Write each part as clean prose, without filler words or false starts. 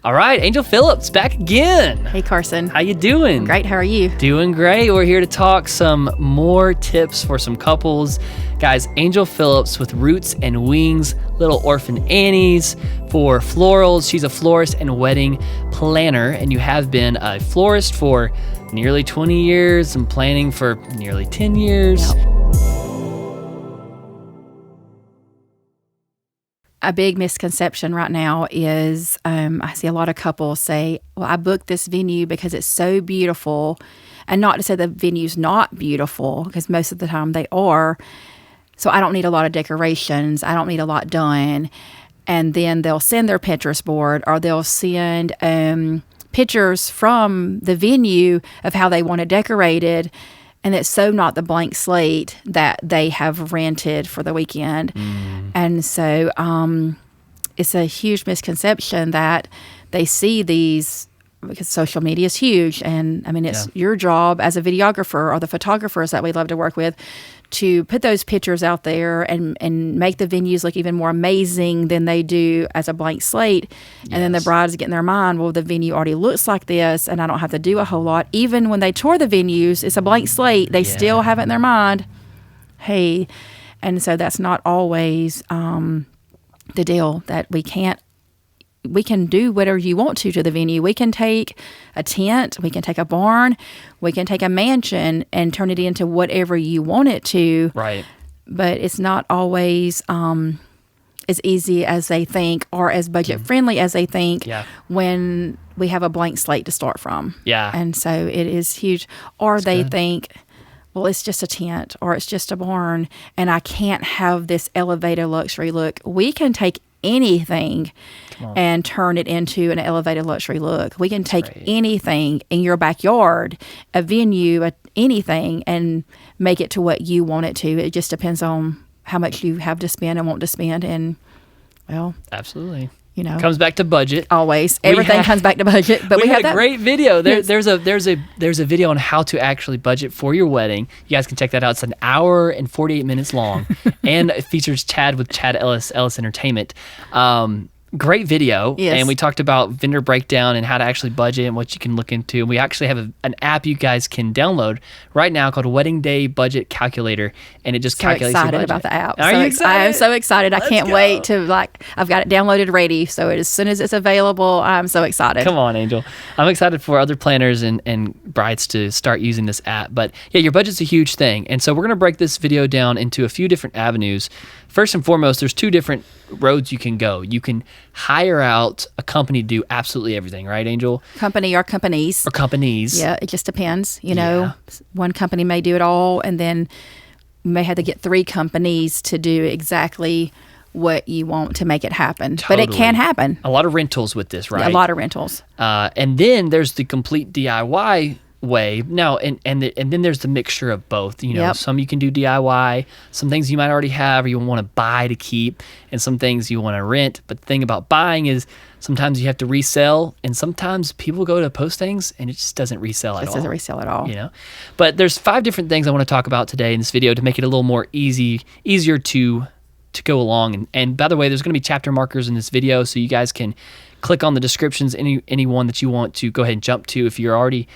All right, Angel Phillips back again. Hey, Carson. How you doing? Great. How are you? Doing great. We're here to talk some more tips for some couples. Guys, Angel Phillips with Roots and Wings, Little Orphan Annie's for florals. She's a florist and wedding planner, and you have been a florist for nearly 20 years and planning for nearly 10 years. Yep. A big misconception right now is I see a lot of couples say, well, I booked this venue because it's so beautiful. And not to say the venue's not beautiful, because most of the time they are. So I don't need a lot of decorations. I don't need a lot done. And then they'll send their Pinterest board, or they'll send pictures from the venue of how they want it decorated. And it's so not the blank slate that they have rented for the weekend. And so it's a huge misconception that they see these, because social media is huge. And I mean, it's your job as a videographer or the photographers that we love to work with to put those pictures out there and make the venues look even more amazing than they do as a blank slate. Yes. And then the brides get in their mind, well, the venue already looks like this and I don't have to do a whole lot. Even when they tour the venues, it's a blank slate. They still have it in their mind. Hey, and so that's not always the deal, that we can do whatever you want to the venue. We can take a tent, we can take a barn, we can take a mansion and turn it into whatever you want it to. Right. But it's not always as easy as they think, or as budget friendly as they think when we have a blank slate to start from. Yeah. And so it is huge. Or they think, well, it's just a tent or it's just a barn and I can't have this elevated luxury look. We can take anything and turn it into an elevated luxury look. We can take anything in your backyard, a venue, anything, and make it to what you want it to. It just depends on how much you have to spend and want to spend. And, well, absolutely. You know, comes back to budget. Always. Everything comes back to budget. But we have a great video. There's a video on how to actually budget for your wedding. You guys can check that out. It's an hour and 48 minutes long, and it features Chad with Chad Ellis Entertainment. Great video. Yes. And we talked about vendor breakdown and how to actually budget and what you can look into. We actually have an app you guys can download right now called Wedding Day Budget Calculator, and it just calculates your budget. About the app. Are you excited? I am so excited. I can't wait to, I've got it downloaded ready. So as soon as it's available, I'm so excited. Come on, Angel. I'm excited for other planners and brides to start using this app. But yeah, your budget's a huge thing. And so we're going to break this video down into a few different avenues. First and foremost, there's two different roads you can go. You can hire out a company to do absolutely everything, right, Angel? Company or companies. Or companies. Yeah, it just depends. You know, one company may do it all, and then you may have to get 3 companies to do exactly what you want to make it happen. Totally. But it can happen. A lot of rentals with this, right? Yeah, a lot of rentals. And then there's the complete DIY way. Now, and then there's the mixture of both. You know, some you can do DIY, some things you might already have or you want to buy to keep, and some things you want to rent. But the thing about buying is sometimes you have to resell, and sometimes people go to post things and it just doesn't resell at all. It doesn't resell at all. You know, but there's 5 different things I want to talk about today in this video to make it a little more easier to go along. And by the way, there's going to be chapter markers in this video, so you guys can click on the descriptions, any one that you want to go ahead and jump to. If you already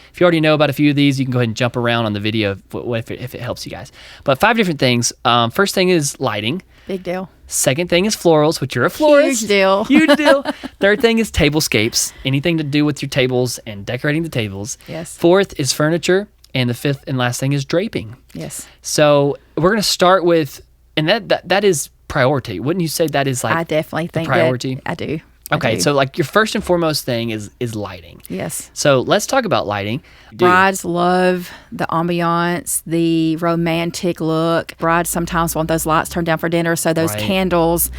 know about a few of these, you can go ahead and jump around on the video if it helps you guys. But 5 different things. First thing is lighting. Big deal. Second thing is florals, which you're a florist. Huge deal. Huge deal. Third thing is tablescapes. Anything to do with your tables and decorating the tables. Yes. Fourth is furniture. And the 5th and last thing is draping. Yes. So we're going to start with, and that is priority. Wouldn't you say that is like I definitely think priority? That I do. Okay, so like your first and foremost thing is lighting. Yes. So let's talk about lighting. Brides love the ambiance, the romantic look. Brides sometimes want those lights turned down for dinner, so those candles,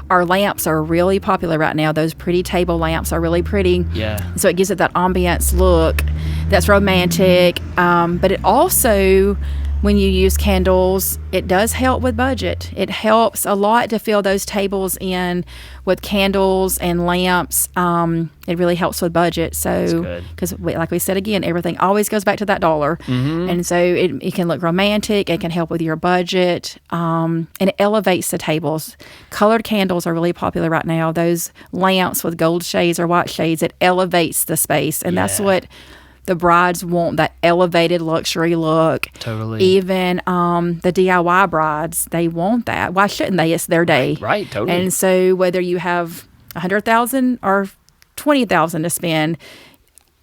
our lamps are really popular right now. Those pretty table lamps are really pretty. Yeah. So it gives it that ambiance look. that's romantic. But it also, when you use candles, it does help with budget. It helps a lot to fill those tables in with candles and lamps. It really helps with budget. So, because like we said again, everything always goes back to that dollar. And so it can look romantic. It can help with your budget. And it elevates the tables. Colored candles are really popular right now. Those lamps with gold shades or white shades, it elevates the space. And that's what the brides want, that elevated luxury look. Totally. Even the DIY brides, they want that. Why shouldn't they? It's their day. Right, totally. And so whether you have $100,000 or $20,000 to spend,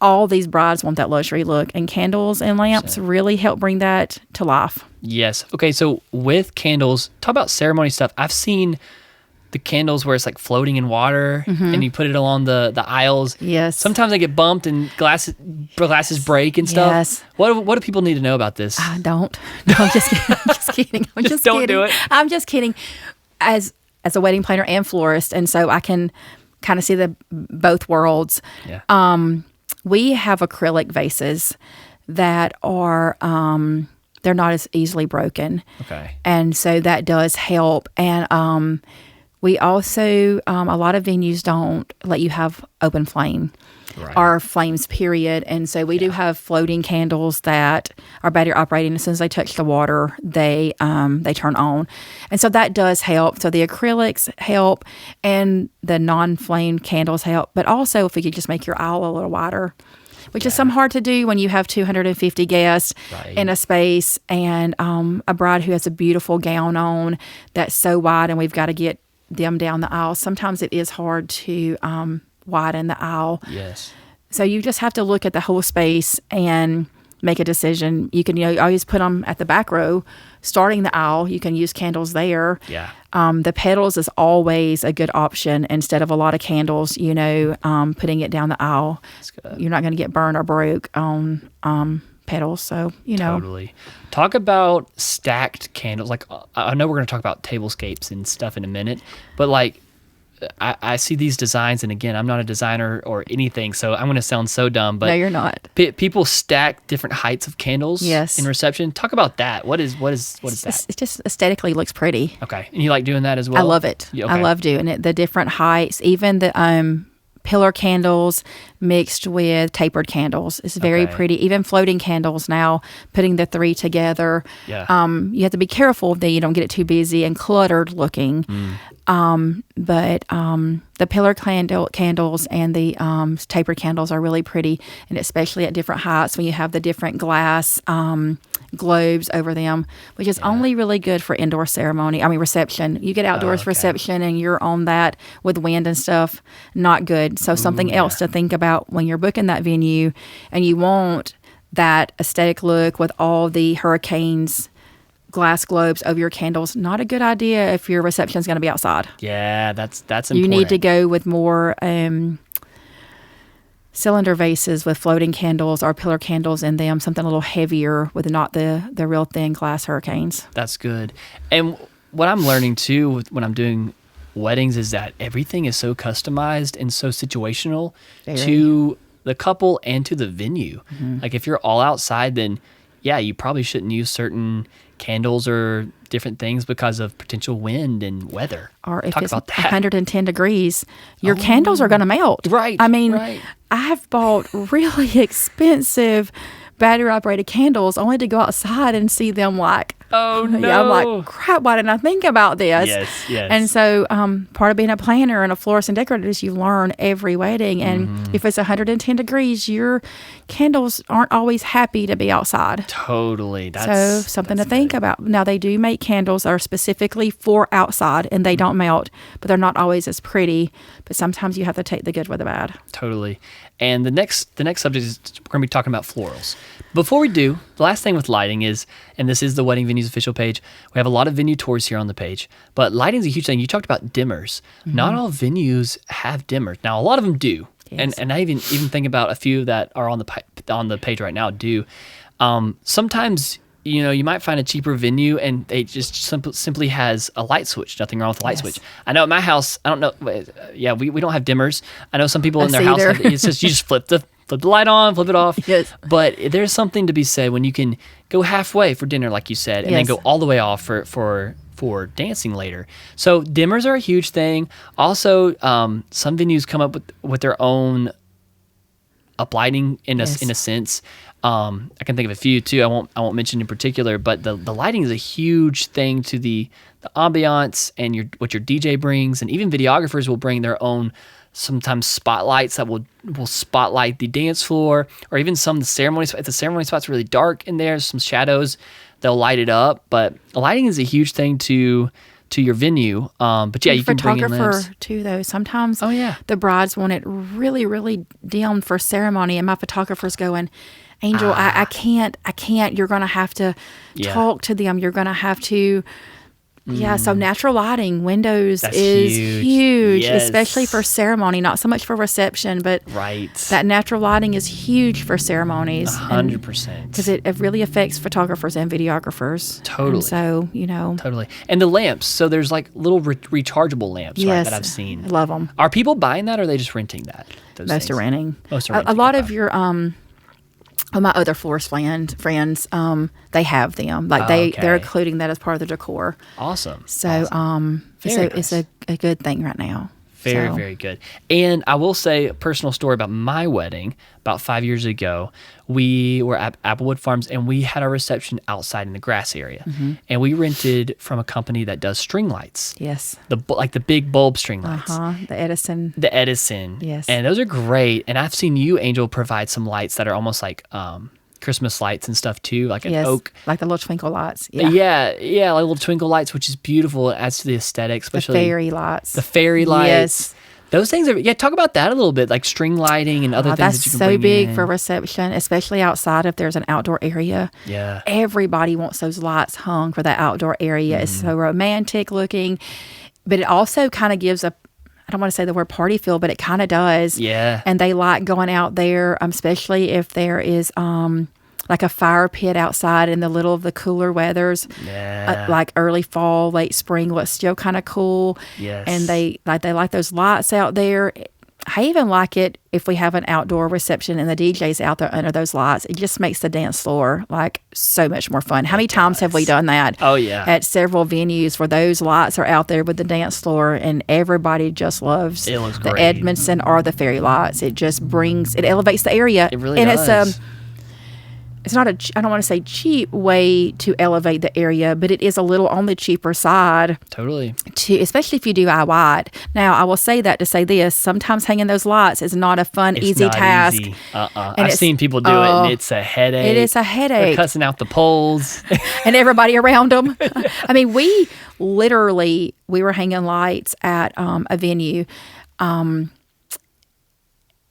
all these brides want that luxury look. And candles and lamps really help bring that to life. Yes. Okay, so with candles, talk about ceremony stuff. I've seen the candles where it's like floating in water and you put it along the aisles. Yes. Sometimes they get bumped and glasses break and stuff. Yes. What do people need to know about this? Don't. No, I'm just kidding. I'm just kidding. I'm just don't kidding. do it. I'm just kidding. As a wedding planner and florist, and so I can kind of see the both worlds. Yeah. We have acrylic vases that are they're not as easily broken. Okay. And so that does help. And we also, a lot of venues don't let you have open flame or flames, period. And so we do have floating candles that are battery operating. As soon as they touch the water, they turn on. And so that does help. So the acrylics help and the non-flame candles help. But also if we could just make your aisle a little wider, which is some hard to do when you have 250 guests in a space and a bride who has a beautiful gown on that's so wide and we've got to get them down the aisle. Sometimes it is hard to widen the aisle. Yes. So you just have to look at the whole space and make a decision. You can always put them at the back row, starting the aisle. You can use candles there. Yeah. The petals is always a good option instead of a lot of candles, putting it down the aisle. That's good. You're not going to get burned or broke on petals. So, Totally. Talk about stacked candles. Like, I know we're going to talk about tablescapes and stuff in a minute, but like, I see these designs, and again, I'm not a designer or anything, so I'm going to sound so dumb. But no, you're not. People stack different heights of candles. Yes. In reception. Talk about that. What is that? It just aesthetically looks pretty. Okay, and you like doing that as well? I love it. Okay. I love doing it. The different heights, even the pillar candles mixed with tapered candles is very pretty. Even floating candles now, putting the three together. Yeah. You have to be careful that you don't get it too busy and cluttered looking. But the pillar candles and the tapered candles are really pretty, and especially at different heights when you have the different glass globes over them, which is only really good for indoor reception. You get outdoors reception and you're on that with wind and stuff, not good. So something else to think about when you're booking that venue and you want that aesthetic look with all the hurricanes glass globes over your candles, not a good idea if your reception is going to be outside. Yeah, that's important. You need to go with more cylinder vases with floating candles or pillar candles in them, something a little heavier with not the real thin glass hurricanes. That's good. And what I'm learning too when I'm doing weddings is that everything is so customized and so situational to the couple and to the venue. Like if you're all outside, then you probably shouldn't use certain candles or different things because of potential wind and weather. Or if it's 110 degrees, your candles are going to melt. Right. I mean, I have bought really expensive battery-operated candles only to go outside and see them like, oh no. Yeah, I'm like, crap, why didn't I think about this? Yes. And so part of being a planner and a florist and decorator is you learn every wedding. And if it's 110 degrees, your candles aren't always happy to be outside. Totally. So something to think about. Now, they do make candles that are specifically for outside and they don't melt, but they're not always as pretty. But sometimes you have to take the good with the bad. Totally. And the next subject is we're going to be talking about florals. Before we do, the last thing with lighting is, and this is the Wedding Venues official page, we have a lot of venue tours here on the page, but lighting is a huge thing. You talked about dimmers. Not all venues have dimmers. Now, a lot of them do. Yes. And I even think about a few that are on the page right now do. Sometimes you might find a cheaper venue and they just simply has a light switch. Nothing wrong with the light switch. I know at my house, I don't know. Yeah, we don't have dimmers. I know some people in their house, it's just you just flip the flip the light on, flip it off. Yes. But there's something to be said when you can go halfway for dinner, like you said, and then go all the way off for dancing later. So dimmers are a huge thing. Also, some venues come up with their own uplighting in a sense. I can think of a few too. I won't mention in particular, but the lighting is a huge thing to the ambiance and what your DJ brings, and even videographers will bring their own sometimes spotlights that will spotlight the dance floor, or even some of the ceremony. If the ceremony spot's really dark in there, some shadows, they'll light it up. But lighting is a huge thing to your venue. But yeah, you can bring in lamps. Photographer too, though. Sometimes the brides want it really, really dim for ceremony, and my photographer's going, Angel, I can't. You're going to have to talk to them. You're going to have to. Yeah, so natural lighting, windows is huge, especially for ceremony, not so much for reception, but that natural lighting is huge for ceremonies. 100%. Because it really affects photographers and videographers. Totally. And so, Totally. And the lamps, so there's like little rechargeable lamps, right, that I've seen. I love them. Are people buying that, or are they just renting that? Most are renting. Most are renting. A lot of your... my other florist friends, they have them. Like they're including that as part of the decor. Awesome. So, it's a good thing right now. Very good. And I will say a personal story about my wedding. About 5 years ago, we were at Applewood Farms, and we had our reception outside in the grass area. Mm-hmm. And we rented from a company that does string lights. Yes. The big bulb string lights. The Edison. Yes. And those are great. And I've seen you, Angel, provide some lights that are almost like Christmas lights and stuff too, like an oak. Like the little twinkle lights. Yeah, like little twinkle lights, which is beautiful. It adds to the aesthetic, especially the fairy lights. The fairy lights. Yes. Those things are, talk about that a little bit, like string lighting and other things that you can bring in. That's so big for reception, especially outside if there's an outdoor area. Yeah. Everybody wants those lights hung for that outdoor area. It's so romantic looking, but it also kind of gives I don't want to say the word party feel, but it kind of does. Yeah. And they like going out there, especially if there is like a fire pit outside in the little of the cooler weathers, like early fall, late spring, what's still kind of cool. Yes. And they like those lights out there. I even like it if we have an outdoor reception and the DJ's out there under those lights. It just makes the dance floor like so much more fun. How many times have we done that? Oh, yeah. At several venues where those lights are out there with the dance floor, and everybody just loves it looks the great. Edmondson or the fairy lights. It just it elevates the area. It really does. It's not I don't want to say cheap way to elevate the area, but it is a little on the cheaper side. Totally. Especially if you do DIY. Now, I will say that to say this, sometimes hanging those lights is not a fun, easy task. Easy. I've seen people do it, and it's a headache. It is a headache. They're cussing out the poles. And everybody around them. I mean, we were hanging lights at a venue,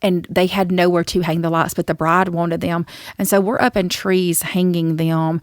and they had nowhere to hang the lights, but the bride wanted them. And so we're up in trees hanging them.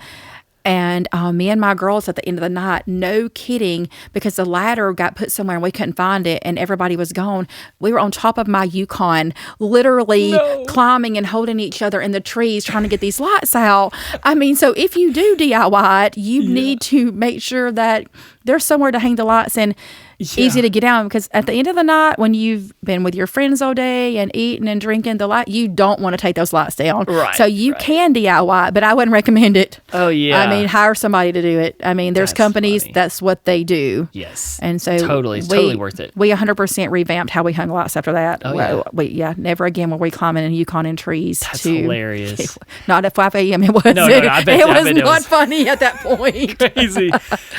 And me and my girls at the end of the night, no kidding, because the ladder got put somewhere and we couldn't find it and everybody was gone. We were on top of my Yukon, literally climbing and holding each other in the trees trying to get these lights out. I mean, so if you do DIY it, you need to make sure that there's somewhere to hang the lights and easy to get out, because at the end of the night, when you've been with your friends all day and eating and drinking the light, you don't want to take those lights down. Right. So you can DIY, but I wouldn't recommend it. Oh, yeah. I mean, hire somebody to do it. I mean, there's companies, that's what they do. Yes. And so totally worth it. We 100% revamped how we hung lights after that. Oh, yeah. Never again were we climbing in Yukon in trees. That's hilarious. Not at 5 a.m. It wasn't. No, I bet it was funny at that point. Crazy.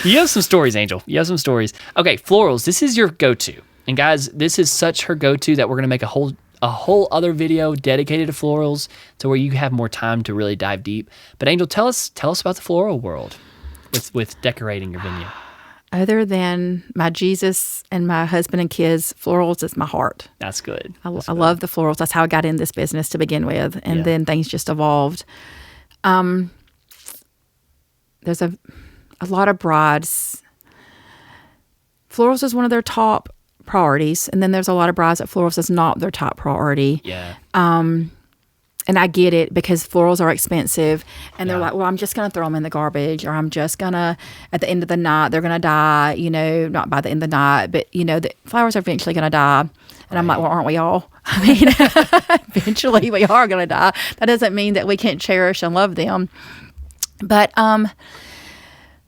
You have some stories, Angel. You have some stories. Okay, florals. This is your go-to. And guys, this is such her go-to that we're going to make a whole other video dedicated to florals, to where you have more time to really dive deep. But Angel, tell us about the floral world with decorating your venue. Other than my Jesus and my husband and kids, florals is my heart. That's good. I love the florals. That's how I got in this business to begin with. And then things just evolved. There's a lot of brides. Florals is one of their top priorities. And then there's a lot of brides that florals is not their top priority. Yeah. And I get it, because florals are expensive, and they're like, well, I'm just going to throw them in the garbage, or I'm just going to, at the end of the night, they're going to die, not by the end of the night, but, the flowers are eventually going to die. And I'm like, well, aren't we all? I mean, eventually we are going to die. That doesn't mean that we can't cherish and love them. But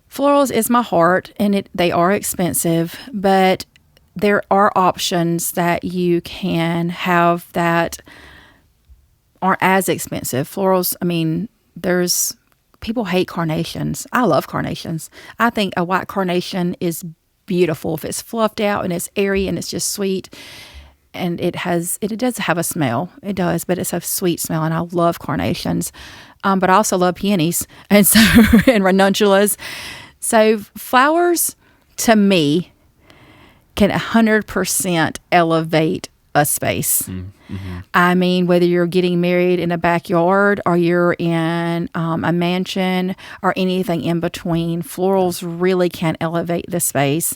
florals is my heart, and they are expensive, but there are options that you can have that aren't as expensive. Florals, I mean, people hate carnations. I love carnations. I think a white carnation is beautiful if it's fluffed out and it's airy and it's just sweet. And it does have a smell. It does, but it's a sweet smell, and I love carnations. But I also love peonies and ranunculus. So flowers, to me, can 100% elevate a space. Mm-hmm. I mean, whether you're getting married in a backyard or you're in a mansion or anything in between, florals really can elevate the space.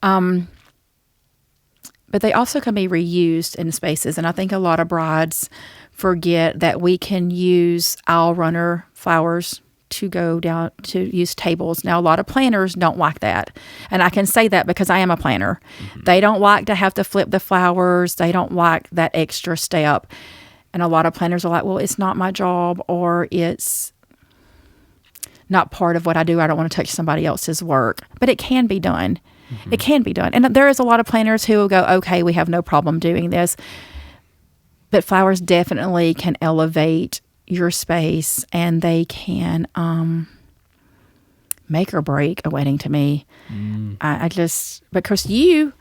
But they also can be reused in spaces. And I think a lot of brides forget that we can use aisle runner flowers to go down to use tables. Now, a lot of planners don't like that. And I can say that because I am a planner. Mm-hmm. They don't like to have to flip the flowers. They don't like that extra step. And a lot of planners are like, well, it's not my job, or it's not part of what I do. I don't want to touch somebody else's work. But it can be done. Mm-hmm. It can be done. And there is a lot of planners who will go, okay, we have no problem doing this. But flowers definitely can elevate your space, and they can make or break a wedding to me. I just, because your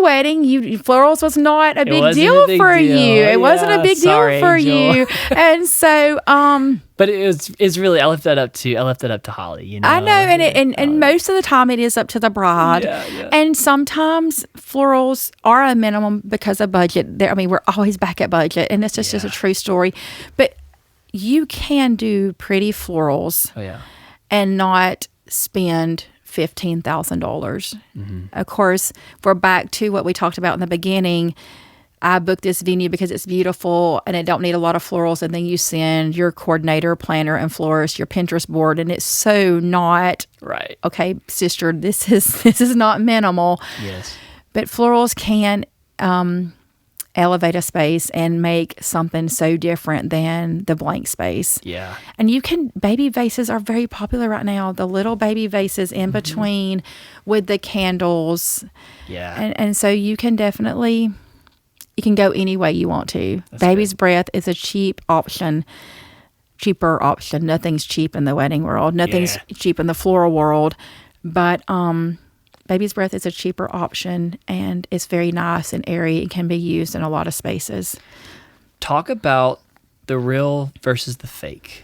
wedding, florals was not a big deal for you. It wasn't a big deal for you. And so, but it's really, I left that up to Holly, you know. I know, and most of the time it is up to the bride. Yeah. And sometimes florals are a minimum because of budget. We're always back at budget, and it's just a true story. But you can do pretty florals and not spend $15,000. Mm-hmm. Of course, we're back to what we talked about in the beginning. I booked this venue because it's beautiful and it don't need a lot of florals, and then you send your coordinator, planner, and florist your Pinterest board, and it's so not right. Okay, sister, this is not minimal. Yes, but florals can elevate a space and make something so different than the blank space. Yeah. And baby vases are very popular right now. The little baby vases in between with the candles. Yeah. And so you can go any way you want to. That's Baby's great. breath is a cheaper option. Nothing's cheap in the wedding world. Nothing's cheap in the floral world. But Baby's breath is a cheaper option, and it's very nice and airy and can be used in a lot of spaces. Talk about the real versus the fake.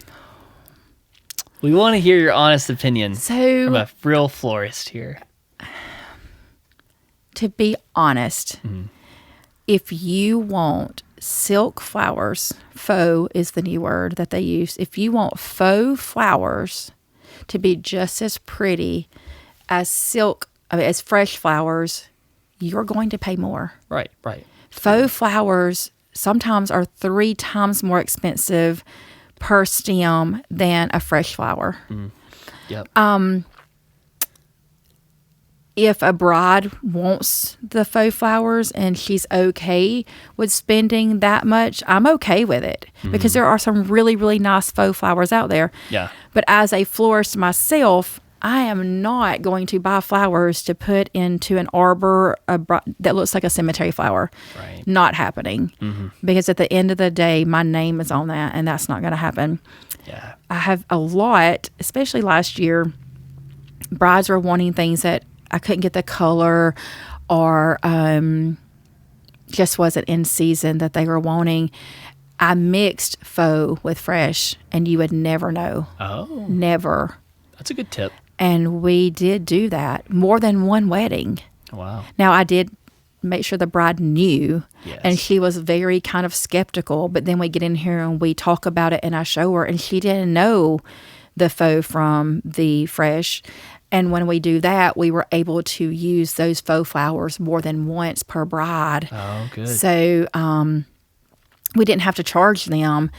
We want to hear your honest opinion from a real florist here. To be honest, if you want silk flowers, faux is the new word that they use. If you want faux flowers to be just as pretty as as fresh flowers, you're going to pay more. Right. Faux flowers sometimes are 3 times more expensive per stem than a fresh flower. Yep. If a bride wants the faux flowers and she's okay with spending that much, I'm okay with it because there are some really, really nice faux flowers out there. Yeah. But as a florist myself, I am not going to buy flowers to put into an arbor that looks like a cemetery flower. Right. Not happening. Because at the end of the day, my name is on that, and that's not going to happen. Yeah. I have a lot, especially last year, brides were wanting things that I couldn't get the color or just wasn't in season that they were wanting. I mixed faux with fresh, and you would never know. Oh. Never. That's a good tip. And we did do that more than one wedding. Wow. Now, I did make sure the bride knew, Yes. and she was very kind of skeptical. But then we get in here and we talk about it, and I show her, and she didn't know the faux from the fresh. And when we do that, we were able to use those faux flowers more than once per bride. Oh, good. So we didn't have to charge them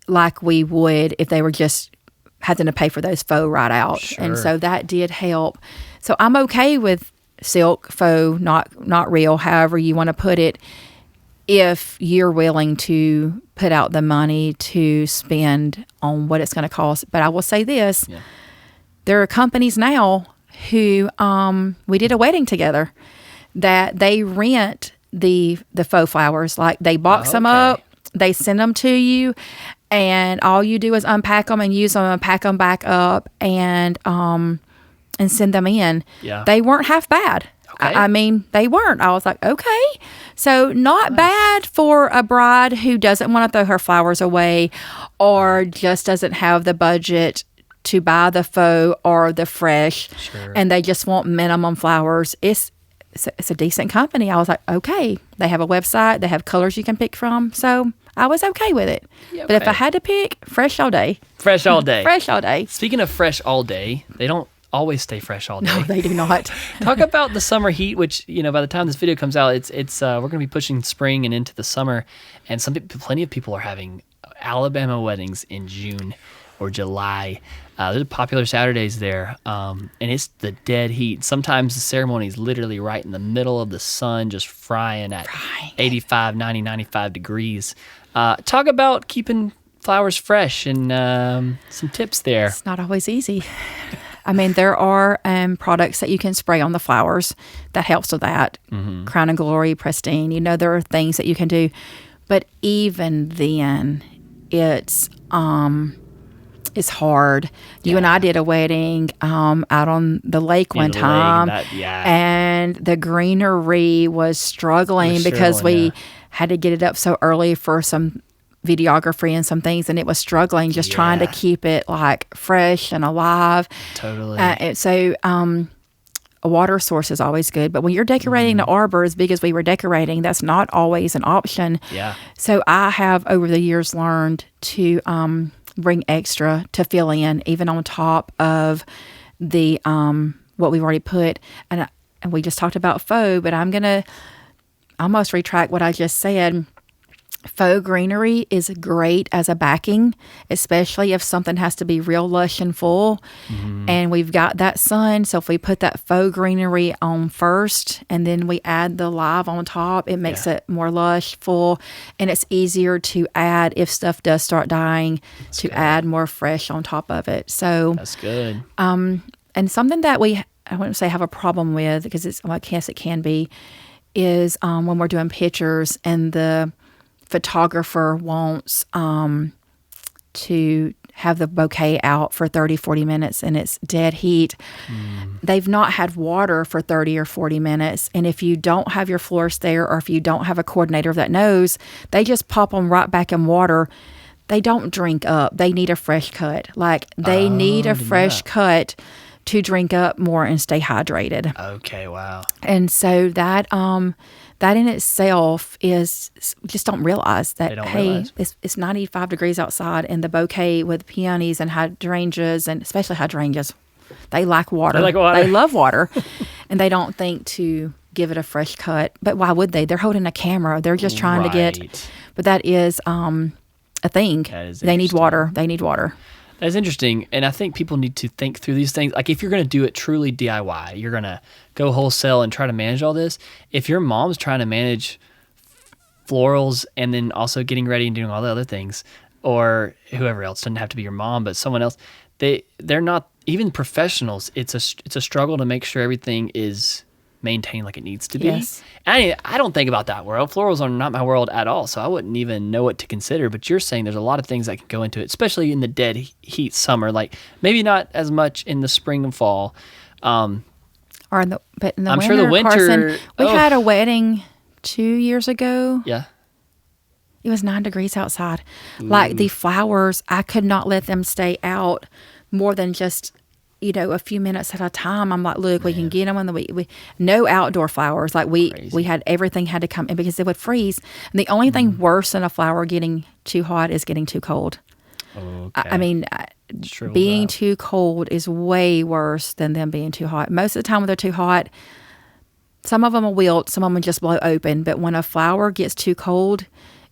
like we would if they were just having to pay for those faux right out. Sure. And so that did help. So I'm okay with silk, faux, not real, however you want to put it, if you're willing to put out the money to spend on what it's going to cost. But I will say this, there are companies now who, we did a wedding together, that they rent the faux flowers. Like they box them up, they send them to you, and all you do is unpack them and use them and pack them back up and send them in. Yeah. They weren't half bad. Okay. I mean, they weren't. I was like, okay. So not bad for a bride who doesn't want to throw her flowers away or just doesn't have the budget to buy the faux or the fresh, and they just want minimum flowers. It's a decent company. I was like, okay. They have a website. They have colors you can pick from. So I was okay with it. Yeah, but if I had to pick, fresh all day. Fresh all day. Fresh all day. Speaking of fresh all day, they don't always stay fresh all day. No, they do not. Talk about the summer heat, which, by the time this video comes out, it's we're going to be pushing spring and into the summer, and plenty of people are having Alabama weddings in June or July. There's popular Saturdays there, and it's the dead heat. Sometimes the ceremony is literally right in the middle of the sun, just frying at 85, 90, 95 degrees. Talk about keeping flowers fresh and some tips there. It's not always easy. I mean, there are products that you can spray on the flowers that helps with that. Crown and Glory, Pristine. There are things that you can do. But even then, it's hard. You and I did a wedding out on the lake one time. And the greenery was struggling because we had to get it up so early for some videography and some things, and it was struggling just trying to keep it like fresh and alive. Totally. So a water source is always good, but when you're decorating the arbor as big as we were decorating, that's not always an option. So I have over the years learned to bring extra to fill in, even on top of the what we've already put. And we just talked about faux, but I'm gonna almost retract what I just said. Faux greenery is great as a backing, especially if something has to be real lush and full. And we've got that sun, so if we put that faux greenery on first and then we add the live on top, it makes it more lush, full, and it's easier to add if stuff does start dying add more fresh on top of it. So that's good. And something that I wouldn't say have a problem with, because I guess it can be, is when we're doing pictures and the photographer wants to have the bouquet out for 30, 40 minutes and it's dead heat. They've not had water for 30 or 40 minutes. And if you don't have your florist there, or if you don't have a coordinator that knows, they just pop them right back in water. They don't drink up. They need a fresh cut. Like they need a fresh cut to drink up more and stay hydrated. Okay, wow. And so that in itself is, just don't realize that, it's 95 degrees outside, and the bouquet with peonies and hydrangeas, and especially hydrangeas, they like water. They love water. And they don't think to give it a fresh cut. But why would they? They're holding a camera. They're just trying to get, but that is a thing. They need water. They need water. That's interesting, and I think people need to think through these things. Like if you're going to do it truly DIY, you're going to go wholesale and try to manage all this. If your mom's trying to manage florals and then also getting ready and doing all the other things, or whoever else, doesn't have to be your mom, but someone else, they're not, even professionals, it's a struggle to make sure everything is maintained like it needs to be. Yes. I don't think about that world. Florals are not my world at all, so I wouldn't even know what to consider. But you're saying there's a lot of things that can go into it, especially in the dead heat summer. Like maybe not as much in the spring and fall. But in the I'm winter, sure the winter. Carson, we had a wedding 2 years ago. Yeah. It was 9 degrees outside. Like the flowers, I could not let them stay out more than just a few minutes at a time. I'm like, look, we can get them on we no outdoor flowers. Like we had everything had to come in because they would freeze. And the only thing worse than a flower getting too hot is getting too cold. Okay. I mean, being too cold is way worse than them being too hot. Most of the time when they're too hot, some of them will wilt, some of them just blow open. But when a flower gets too cold,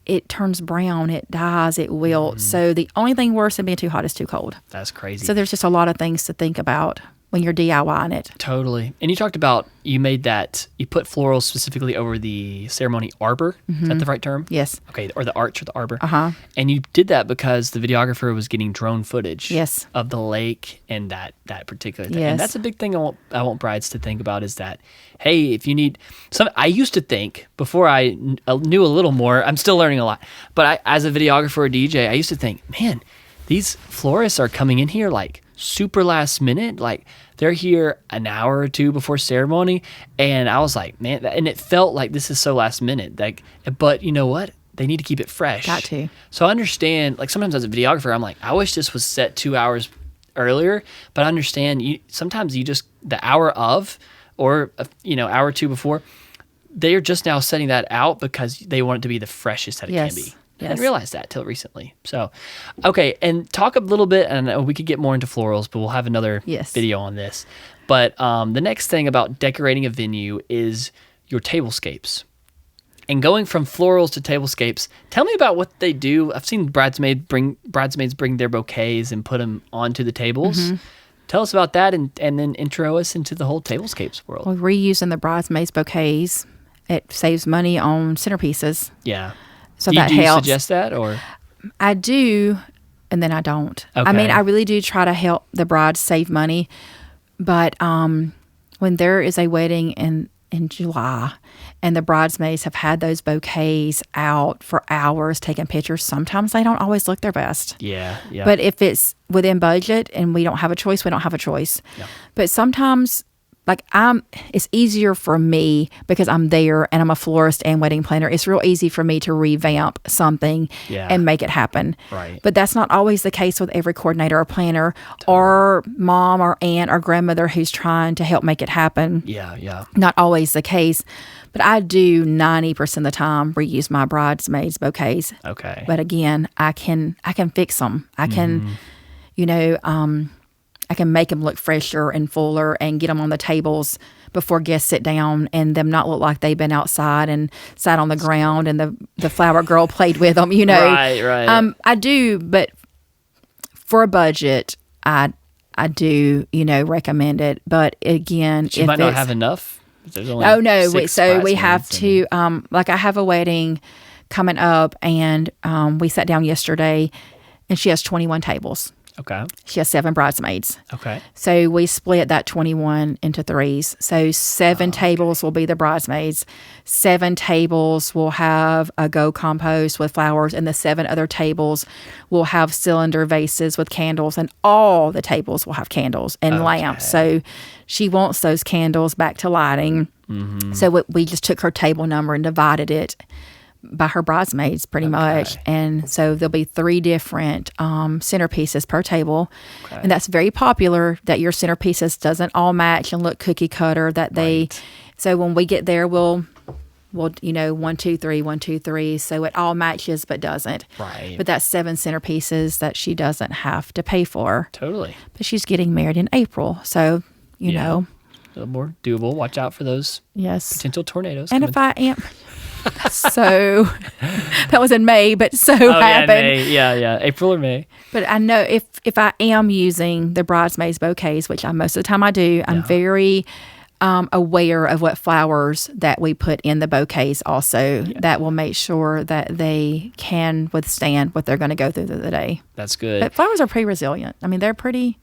it turns brown, it dies, it wilts. So the only thing worse than being too hot is too cold. That's crazy. So there's just a lot of things to think about when you're DIYing it. Totally. And you talked about you put florals specifically over the ceremony arbor. Is that the right term? Yes. Okay, or the arch or the arbor. Uh-huh. And you did that because the videographer was getting drone footage Yes. of the lake and that particular thing. Yes. And that's a big thing I want brides to think about is that, hey, if you need some, I used to think before I knew a little more, I'm still learning a lot, but as a videographer or DJ, I used to think, man, these florists are coming in here like super last minute, like they're here an hour or two before ceremony, and I was like, man, and it felt like this is so last minute, like, but you know what, they need to keep it fresh. Got to. So I understand, like sometimes as a videographer I'm like, I wish this was set 2 hours earlier, but I understand sometimes you just the hour of, or hour or two before, they're just now setting that out because they want it to be the freshest that it can be. I didn't realize that till recently. So, okay, and talk a little bit, and we could get more into florals, but we'll have another video on this. But the next thing about decorating a venue is your tablescapes. And going from florals to tablescapes, tell me about what they do. I've seen bridesmaids bring their bouquets and put them onto the tables. Mm-hmm. Tell us about that, and then intro us into the whole tablescapes world. Well, reusing the bridesmaids bouquets, it saves money on centerpieces. Yeah. So do that you helps. Suggest that, or I do, and then I don't. Okay. I mean, I really do try to help the brides save money, but when there is a wedding in July and the bridesmaids have had those bouquets out for hours taking pictures, sometimes they don't always look their best. Yeah. But if it's within budget and we don't have a choice, we don't have a choice. Yeah. But sometimes, it's easier for me because I'm there and I'm a florist and wedding planner. It's real easy for me to revamp something and make it happen. Right. But that's not always the case with every coordinator or planner or mom or aunt or grandmother who's trying to help make it happen. Yeah. Not always the case. But I do 90% of the time reuse my bridesmaids bouquets. Okay. But again, I can fix them. I can, I can make them look fresher and fuller and get them on the tables before guests sit down and them not look like they've been outside and sat on the ground and the flower girl played with them, Right. I do, but for a budget, I do, recommend it. But again, you might not have enough. There's only we have to, I have a wedding coming up and we sat down yesterday and she has 21 tables. Okay. She has 7 bridesmaids. Okay. So we split that 21 into 3s. So 7 tables will be the bridesmaids. 7 tables will have a go compost with flowers, and the 7 other tables will have cylinder vases with candles, and all the tables will have candles and lamps. So she wants those candles back to lighting. Mm-hmm. So we just took her table number and divided it by her bridesmaids pretty much. And so there'll be 3 different centerpieces per table. Okay. And that's very popular, that your centerpieces doesn't all match and look cookie cutter, so when we get there, we'll 1, 2, 3, 1, 2, 3. So it all matches but doesn't. Right. But that's 7 centerpieces that she doesn't have to pay for. Totally. But she's getting married in April. So, you know. A little more doable. Watch out for those potential tornadoes. And if I am... So that was in May, but happened. May. Yeah. April or May. But I know if I am using the bridesmaids bouquets, which most of the time I do, I'm very aware of what flowers that we put in the bouquets also. Yeah. That will make sure that they can withstand what they're going to go through the day. That's good. But flowers are pretty resilient. I mean, they're pretty...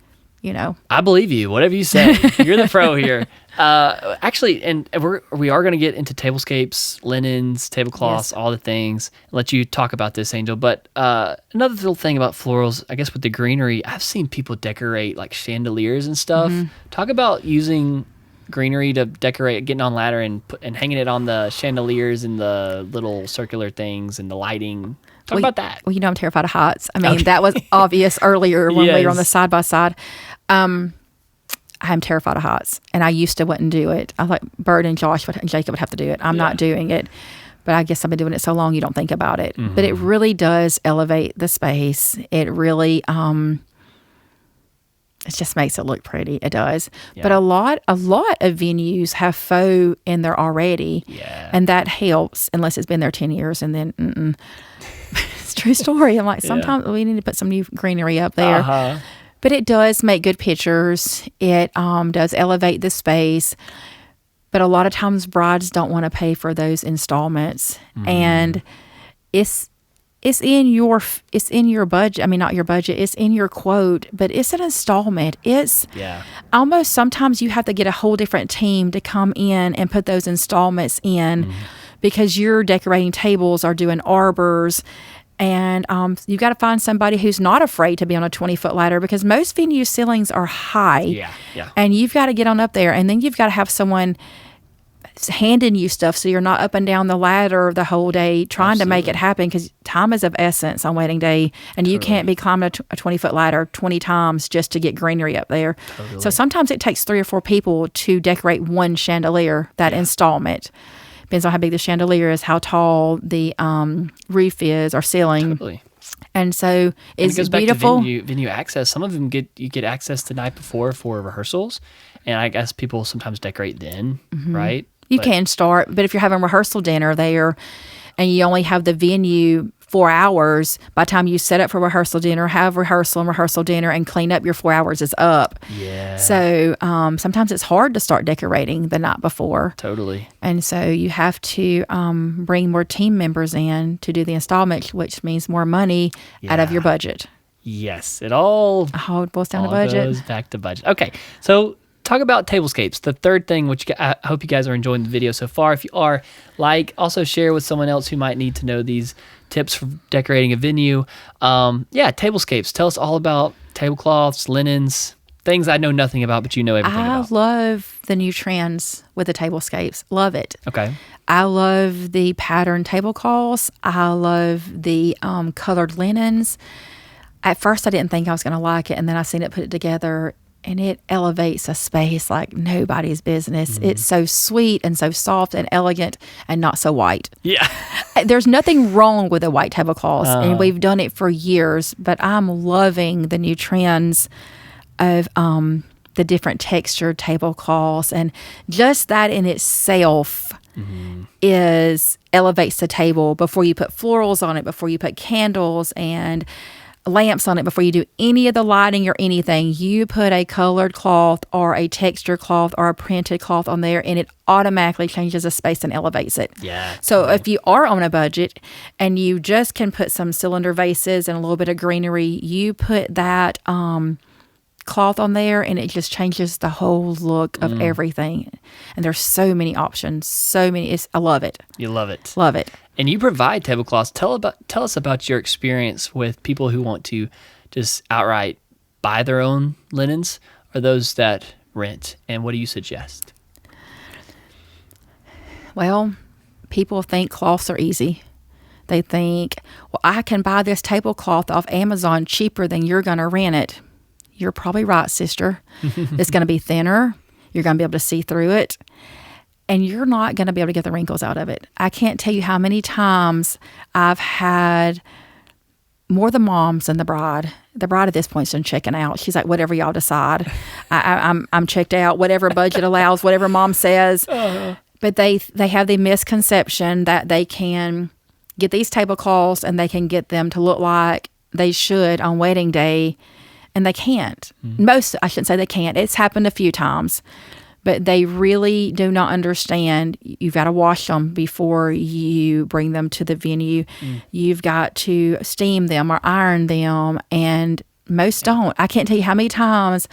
I believe you. Whatever you say. You're the pro here. Actually, and we are going to get into tablescapes, linens, tablecloths, all the things. Let you talk about this, Angel. But another little thing about florals, I guess with the greenery, I've seen people decorate like chandeliers and stuff. Mm-hmm. Talk about using greenery to decorate, getting on ladder and hanging it on the chandeliers and the little circular things and the lighting. Talk about that. Well, I'm terrified of heights. I mean, that was obvious earlier when we were on the side by side. I'm terrified of heights, and I used to wouldn't do it. I Bird and Jacob would have to do it. I'm not doing it, but I guess I've been doing it so long you don't think about it. Mm-hmm. But it really does elevate the space. It really it just makes it look pretty. It does. Yeah. But a lot of venues have faux in there already, and that helps unless it's been there 10 years, and then it's a true story. I'm like, sometimes we need to put some new greenery up there. But it does make good pictures. It does elevate the space. But a lot of times brides don't want to pay for those installments. And it's in your budget. I mean, not your budget. It's in your quote, but it's an installment. It's almost sometimes you have to get a whole different team to come in and put those installments in because you're decorating tables or doing arbors. And you got to find somebody who's not afraid to be on a 20-foot ladder because most venue ceilings are high. And you've got to get on up there. And then you've got to have someone handing you stuff so you're not up and down the ladder the whole day trying to make it happen because time is of essence on wedding day. And you can't be climbing a 20-foot ladder 20 times just to get greenery up there. So sometimes it takes 3 or 4 people to decorate one chandelier, that installment. Depends on how big the chandelier is, how tall the roof is or ceiling. And so it's beautiful. Back to venue access. Some of them you get access the night before for rehearsals, and I guess people sometimes decorate then, right? You can start, but if you're having rehearsal dinner there, and you only have the venue 4 hours, by the time you set up for rehearsal dinner, have rehearsal and rehearsal dinner, and clean up, your 4 hours is up. So sometimes it's hard to start decorating the night before. And so you have to bring more team members in to do the installment, which means more money out of your budget. It all boils down to budget. Goes back to budget. Okay, so talk about tablescapes, the third thing, which I hope you guys are enjoying the video so far. If you are, also share with someone else who might need to know these tips for decorating a venue. Tablescapes. Tell us all about tablecloths, linens, things I know nothing about, but you know everything about. I love the new trends with the tablescapes. Love it. Okay. I love the patterned tablecloths. I love the colored linens. At first, I didn't think I was going to like it, and then I seen it put it together, and it elevates a space like nobody's business. It's so sweet and so soft and elegant and not so white. There's nothing wrong with a white tablecloth, and we've done it for years, but I'm loving the new trends of the different textured tablecloths, and just that in itself elevates the table before you put florals on it, before you put candles and lamps on it, before you do any of the lighting or anything. You put a colored cloth or a textured cloth or a printed cloth on there, and it automatically changes the space and elevates it. So if you are on a budget and you just can put some cylinder vases and a little bit of greenery, you put that cloth on there, and it just changes the whole look of everything. And there's so many options, I love it. You love it. Love it. And you provide tablecloths. Tell us about your experience with people who want to just outright buy their own linens or those that rent, and what do you suggest? Well, people think cloths are easy. They think, well, I can buy this tablecloth off Amazon cheaper than you're going to rent it. You're probably right, sister. It's going to be thinner. You're going to be able to see through it. And you're not going to be able to get the wrinkles out of it. I can't tell you how many times I've had more the moms than the bride. The bride at this point is done checking out. She's like, whatever y'all decide. I'm checked out. Whatever budget allows, whatever mom says. But they have the misconception that they can get these tablecloths and they can get them to look like they should on wedding day. And they can't. I shouldn't say they can't. It's happened a few times. But they really do not understand. You've got to wash them before you bring them to the venue. You've got to steam them or iron them. And most don't. I can't tell you how many times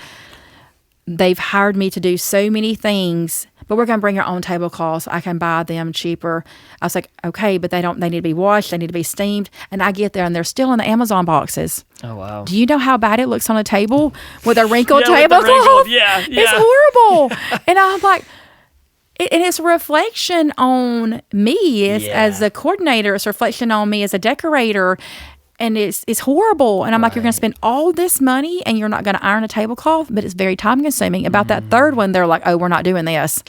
they've hired me to do so many things, but we're going to bring our own tablecloths. I can buy them cheaper. I was like, okay, but they need to be washed. They need to be steamed. And I get there and they're still in the Amazon boxes. Oh, wow. Do you know how bad it looks on a table with a wrinkled tablecloth? It's horrible. And I'm like, and it's a reflection on me as the coordinator. It's a reflection on me as a decorator. And it's horrible. And I'm like, you're going to spend all this money and you're not going to iron a tablecloth, but it's very time consuming. About that third one, they're like, oh, we're not doing this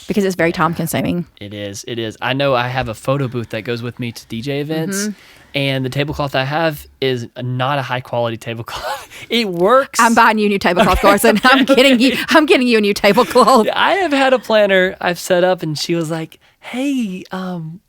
because it's very time consuming. It is. I know I have a photo booth that goes with me to DJ events, and the tablecloth I have is not a high quality tablecloth. It works. I'm buying you a new tablecloth, Carson. I'm getting you a new tablecloth. I have had a planner I've set up, and she was like, "Hey,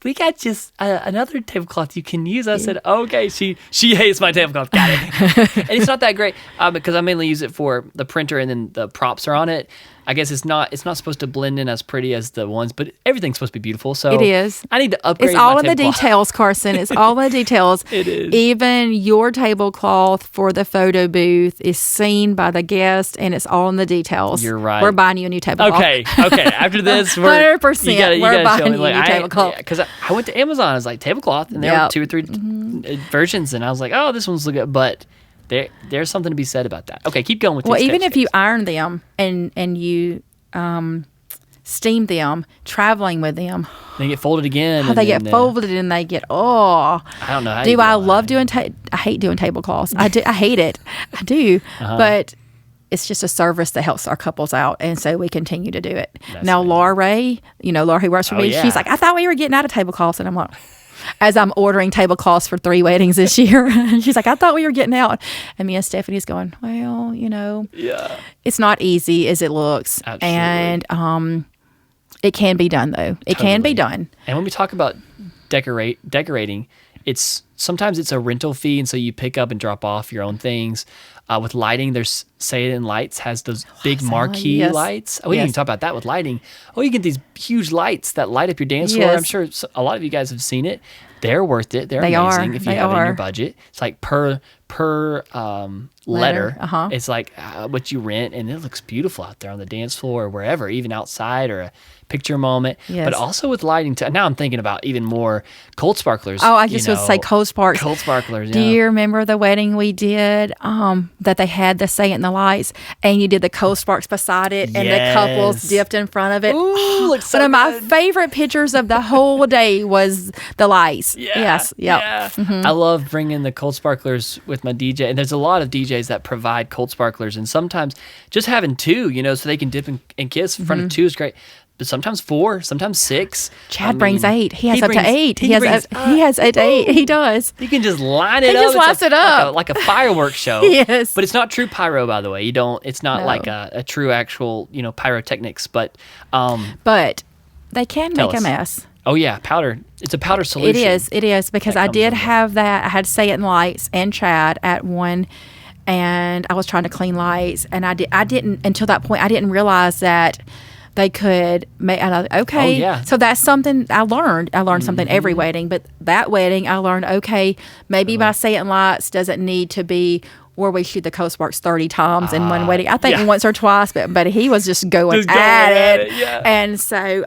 we got just another tablecloth you can use." I said, "Okay." She hates my tablecloth. Got it. And it's not that great because I mainly use it for the printer, and then the props are on it. I guess it's not supposed to blend in as pretty as the ones, but everything's supposed to be beautiful. So it is. I need to upgrade. It's all my in the tablecloth. details, Carson. It's all in the details. It is. Even your tablecloth for the photo booth is seen by the guest, and it's all in the details. You're right. We're buying you a new tablecloth. Okay. After this, 100%. We're buying you a new tablecloth. Because I went to Amazon. I was like, tablecloth, and there were 2 or 3 versions, and I was like, oh, this one's good, but there's something to be said about that. Okay, keep going with. Well, these even if you Tablescapes. iron them and you steam them, traveling with them, They get folded again. they get folded and they get I don't know. How Do I love doing? I hate doing tablecloths. I do. I hate it. I do. But it's just a service that helps our couples out, and so we continue to do it. That's Now, amazing. Laura Ray, Laura who works for me, yeah. she's like, I thought we were getting out of tablecloths, and I'm like, as I'm ordering tablecloths for 3 weddings this year, she's like, I thought we were getting out, and me and Stephanie's going, well, Yeah. it's not easy as it looks, Absolutely. and it can be done though. It can be done. And when we talk about decorating, sometimes it's a rental fee, and so you pick up and drop off your own things. With lighting, there's Say It in Lights has those big marquee yes. lights. Oh, we didn't even talk about that with lighting. Oh, you get these huge lights that light up your dance floor. Yes. I'm sure a lot of you guys have seen it. They're worth it. They're They amazing are. if you They have it in your are. budget. It's like per letter. Uh-huh. It's like what you rent, and it looks beautiful out there on the dance floor or wherever, even outside or a picture moment. Yes. But also with lighting. Now I'm thinking about even more cold sparklers. Oh, I just would say cold sparks. Cold sparklers, yeah. Do you remember the wedding we did that they had the Say It in the Lights, and you did the cold sparks beside it, and the couples Yes. dipped in front of it? Ooh, looks so One of my good. favorite pictures of the whole day was the lights. Yeah, Yes. Yep. Yeah. I love bringing the cold sparklers with my DJ. And there's a lot of DJs that provide cold sparklers. And sometimes just having 2, so they can dip and kiss in front of 2 is great. But sometimes 4, sometimes 6. Chad brings 8. He has up brings- to 8. He has brings 8. He does. You can just line it He up. just lights it up. Like a fireworks show. Yes. But it's not true pyro, by the way. It's not No. like a true actual, pyrotechnics. But, But they can Tell make a us. mess. oh yeah, powder. It's a powder solution. It is because that I comes did with it. have that. I had Say It in Lights and Chad at one, and I was trying to clean lights, and I didn't until that point. I didn't realize that they could make. And okay, Oh, yeah. so that's something I learned. I learned something every wedding, but that wedding I learned. Okay, maybe my Say It in Lights doesn't need to be where we shoot the cold sparks 30 times in one wedding. I think yeah. once or twice, but he was just going, Just going at at it. it, yeah. And so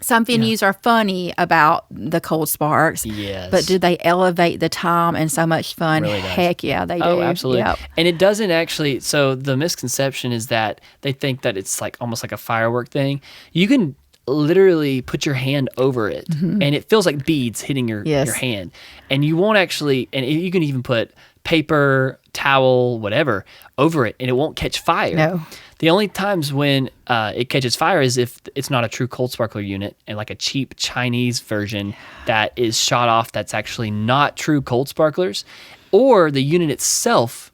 some venues are funny about the cold sparks. Yes. But do they elevate the time and so much fun? Really does. Heck yeah, they do. Oh, absolutely. Yep. And it doesn't actually. So the misconception is that they think that it's like almost like a firework thing. You can literally put your hand over it, and it feels like beads hitting your Yes. hand. And you won't actually. And you can even put paper, towel, whatever over it, and it won't catch fire. No. The only times when it catches fire is if it's not a true cold sparkler unit and like a cheap Chinese version that is shot off that's actually not true cold sparklers, or the unit itself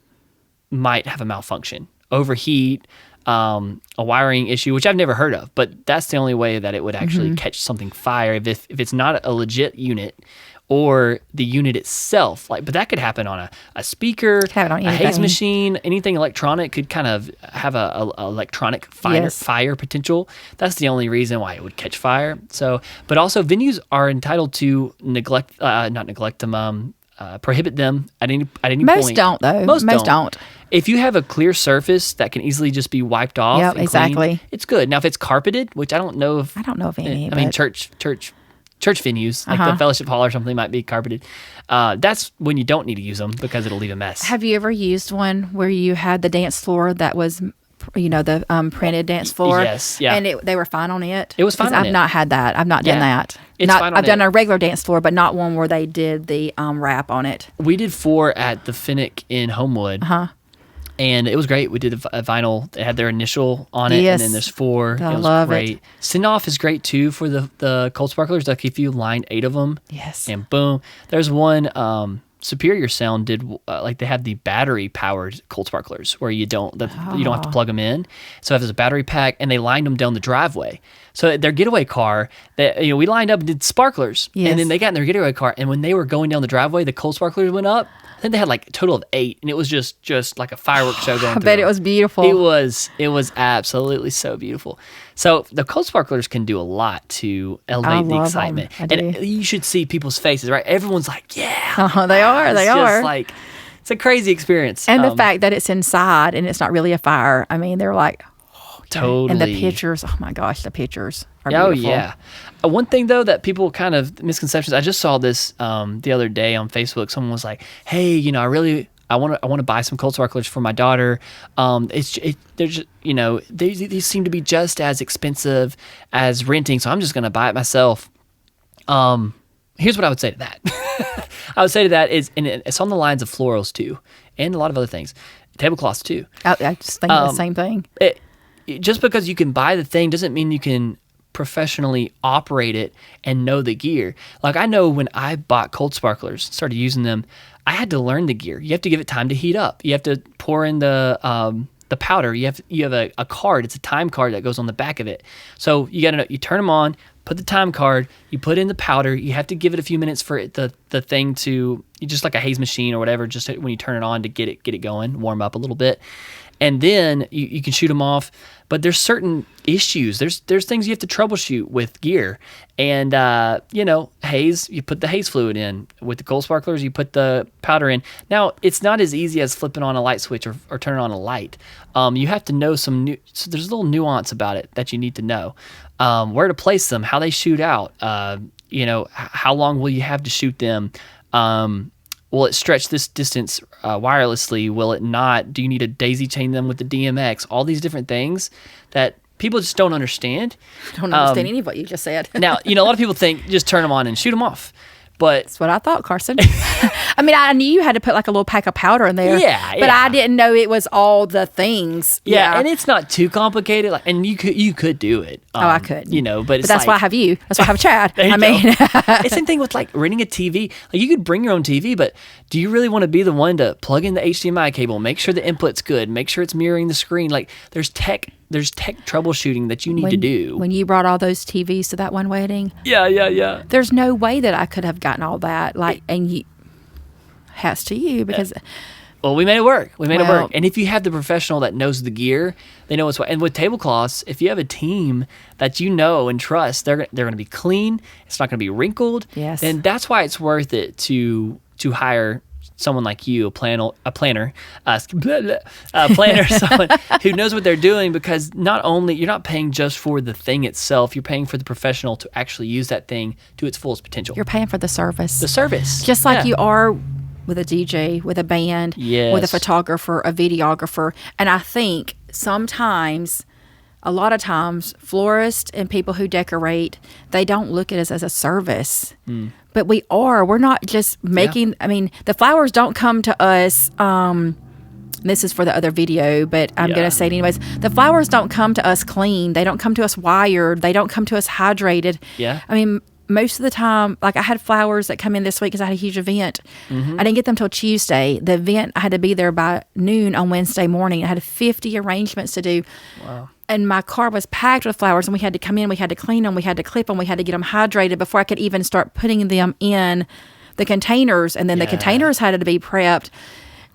might have a malfunction, overheat, a wiring issue, which I've never heard of, but that's the only way that it would actually catch something fire if it's not a legit unit. Or the unit itself, but that could happen on a speaker, happen on a haze anything. machine, anything electronic could kind of have a electronic Yes. fire potential. That's the only reason why it would catch fire. So, but also venues are entitled to prohibit them at any Most point. don't, though. Most Most don't. don't. If you have a clear surface that can easily just be wiped off, Yep, and exactly. cleaned, it's good. Now, if it's carpeted, which I don't know if I don't know of any. I mean, but- church venues, like the Uh-huh. fellowship hall or something might be carpeted. That's when you don't need to use them because it'll leave a mess. Have you ever used one where you had the dance floor that was, the printed dance floor? Yes, yeah. And they were fine on it? It was fine 'Cause on I've it. not had that. I've not done Yeah. that. It's fine on I've done it. a regular dance floor, but not one where they did the wrap on it. We did 4 at the Finnick in Homewood. Uh-huh. And it was great. We did a vinyl. It had their initial on it, Yes. and then there's 4. I it was love great. it. Sendoff is great too for the cold sparklers. Like if you line 8 of them, Yes. and boom, there's one Superior Sound did like they have the battery powered cold sparklers where you don't have to plug them in. So if there's a battery pack, and they lined them down the driveway. So their getaway car, that we lined up and did sparklers, and then they got in their getaway car, and when they were going down the driveway, the cold sparklers went up. I think they had like a total of 8, and it was just like a fireworks show going through. I bet it was beautiful. It was absolutely so beautiful. So the cold sparklers can do a lot to elevate the excitement. And you should see people's faces, right? Everyone's like, yeah. They are. They are. Like, it's a crazy experience. And the fact that it's inside and it's not really a fire. I mean, they're like, totally. And the pictures, oh my gosh, the pictures are beautiful. Oh, yeah. One thing, though, that people kind of misconceptions, I just saw this the other day on Facebook. Someone was like, hey, I want to buy some cold sparklers for my daughter. These seem to be just as expensive as renting, so I'm just going to buy it myself. Here's what I would say to that. I would say to that is, and it's on the lines of florals too, and a lot of other things, tablecloths too. I just think the same thing. Just because you can buy the thing doesn't mean you can professionally operate it and know the gear. Like I know when I bought cold sparklers, started using them, I had to learn the gear. You have to give it time to heat up. You have to pour in the powder. You have a card. It's a time card that goes on the back of it. So you turn them on, put the time card, you put in the powder. You have to give it a few minutes for the thing to, just like a haze machine or whatever, just when you turn it on to get it going, warm up a little bit. And then you can shoot them off. But there's certain issues. There's things you have to troubleshoot with gear. And, haze, you put the haze fluid in. With the cold sparklers, you put the powder in. Now, it's not as easy as flipping on a light switch or turning on a light. You have to know so there's a little nuance about it that you need to know. Where to place them, how they shoot out, how long will you have to shoot them? Will it stretch this distance wirelessly? Will it not? Do you need to daisy chain them with the DMX? All these different things that people just don't understand. I don't understand any of what you just said. Now, a lot of people think just turn them on and shoot them off. But that's what I thought, Carson. I mean, I knew you had to put like a little pack of powder in there. Yeah. But I didn't know it was all the things. Yeah, and it's not too complicated. And you could do it. I could. But it's that's why I have you. That's why I have Chad. It's the same thing with like renting a TV. Like you could bring your own TV, but do you really want to be the one to plug in the HDMI cable, make sure the input's good, make sure it's mirroring the screen? Like there's tech troubleshooting that you need to do. When you brought all those TVs to that one wedding. Yeah. There's no way that I could have gotten all that. Hats to you because. Well, we made it work. It work. And if you have the professional that knows the gear, they know what's what. And with tablecloths, if you have a team that you know and trust, they're going to be clean. It's not going to be wrinkled. Yes. And that's why it's worth it to hire someone like you, a planner, someone who knows what they're doing, because not only you're not paying just for the thing itself, you're paying for the professional to actually use that thing to its fullest potential. You're paying for the service. Just like you are with a DJ, with a band, with a photographer, a videographer. And I think a lot of times, florists and people who decorate, they don't look at us as a service. But we're not just making, I mean, the flowers don't come to us, this is for the other video, but I'm going to say it anyways. The flowers don't come to us clean. They don't come to us wired. They don't come to us hydrated. Yeah. I mean, most of the time, like I had flowers that come in this week because I had a huge event. I didn't get them till Tuesday. The event, I had to be there by noon on Wednesday morning. I had 50 arrangements to do. Wow. And my car was packed with flowers, and we had to come in, we had to clean them, we had to clip them, we had to get them hydrated before I could even start putting them in the containers. And then the containers had to be prepped.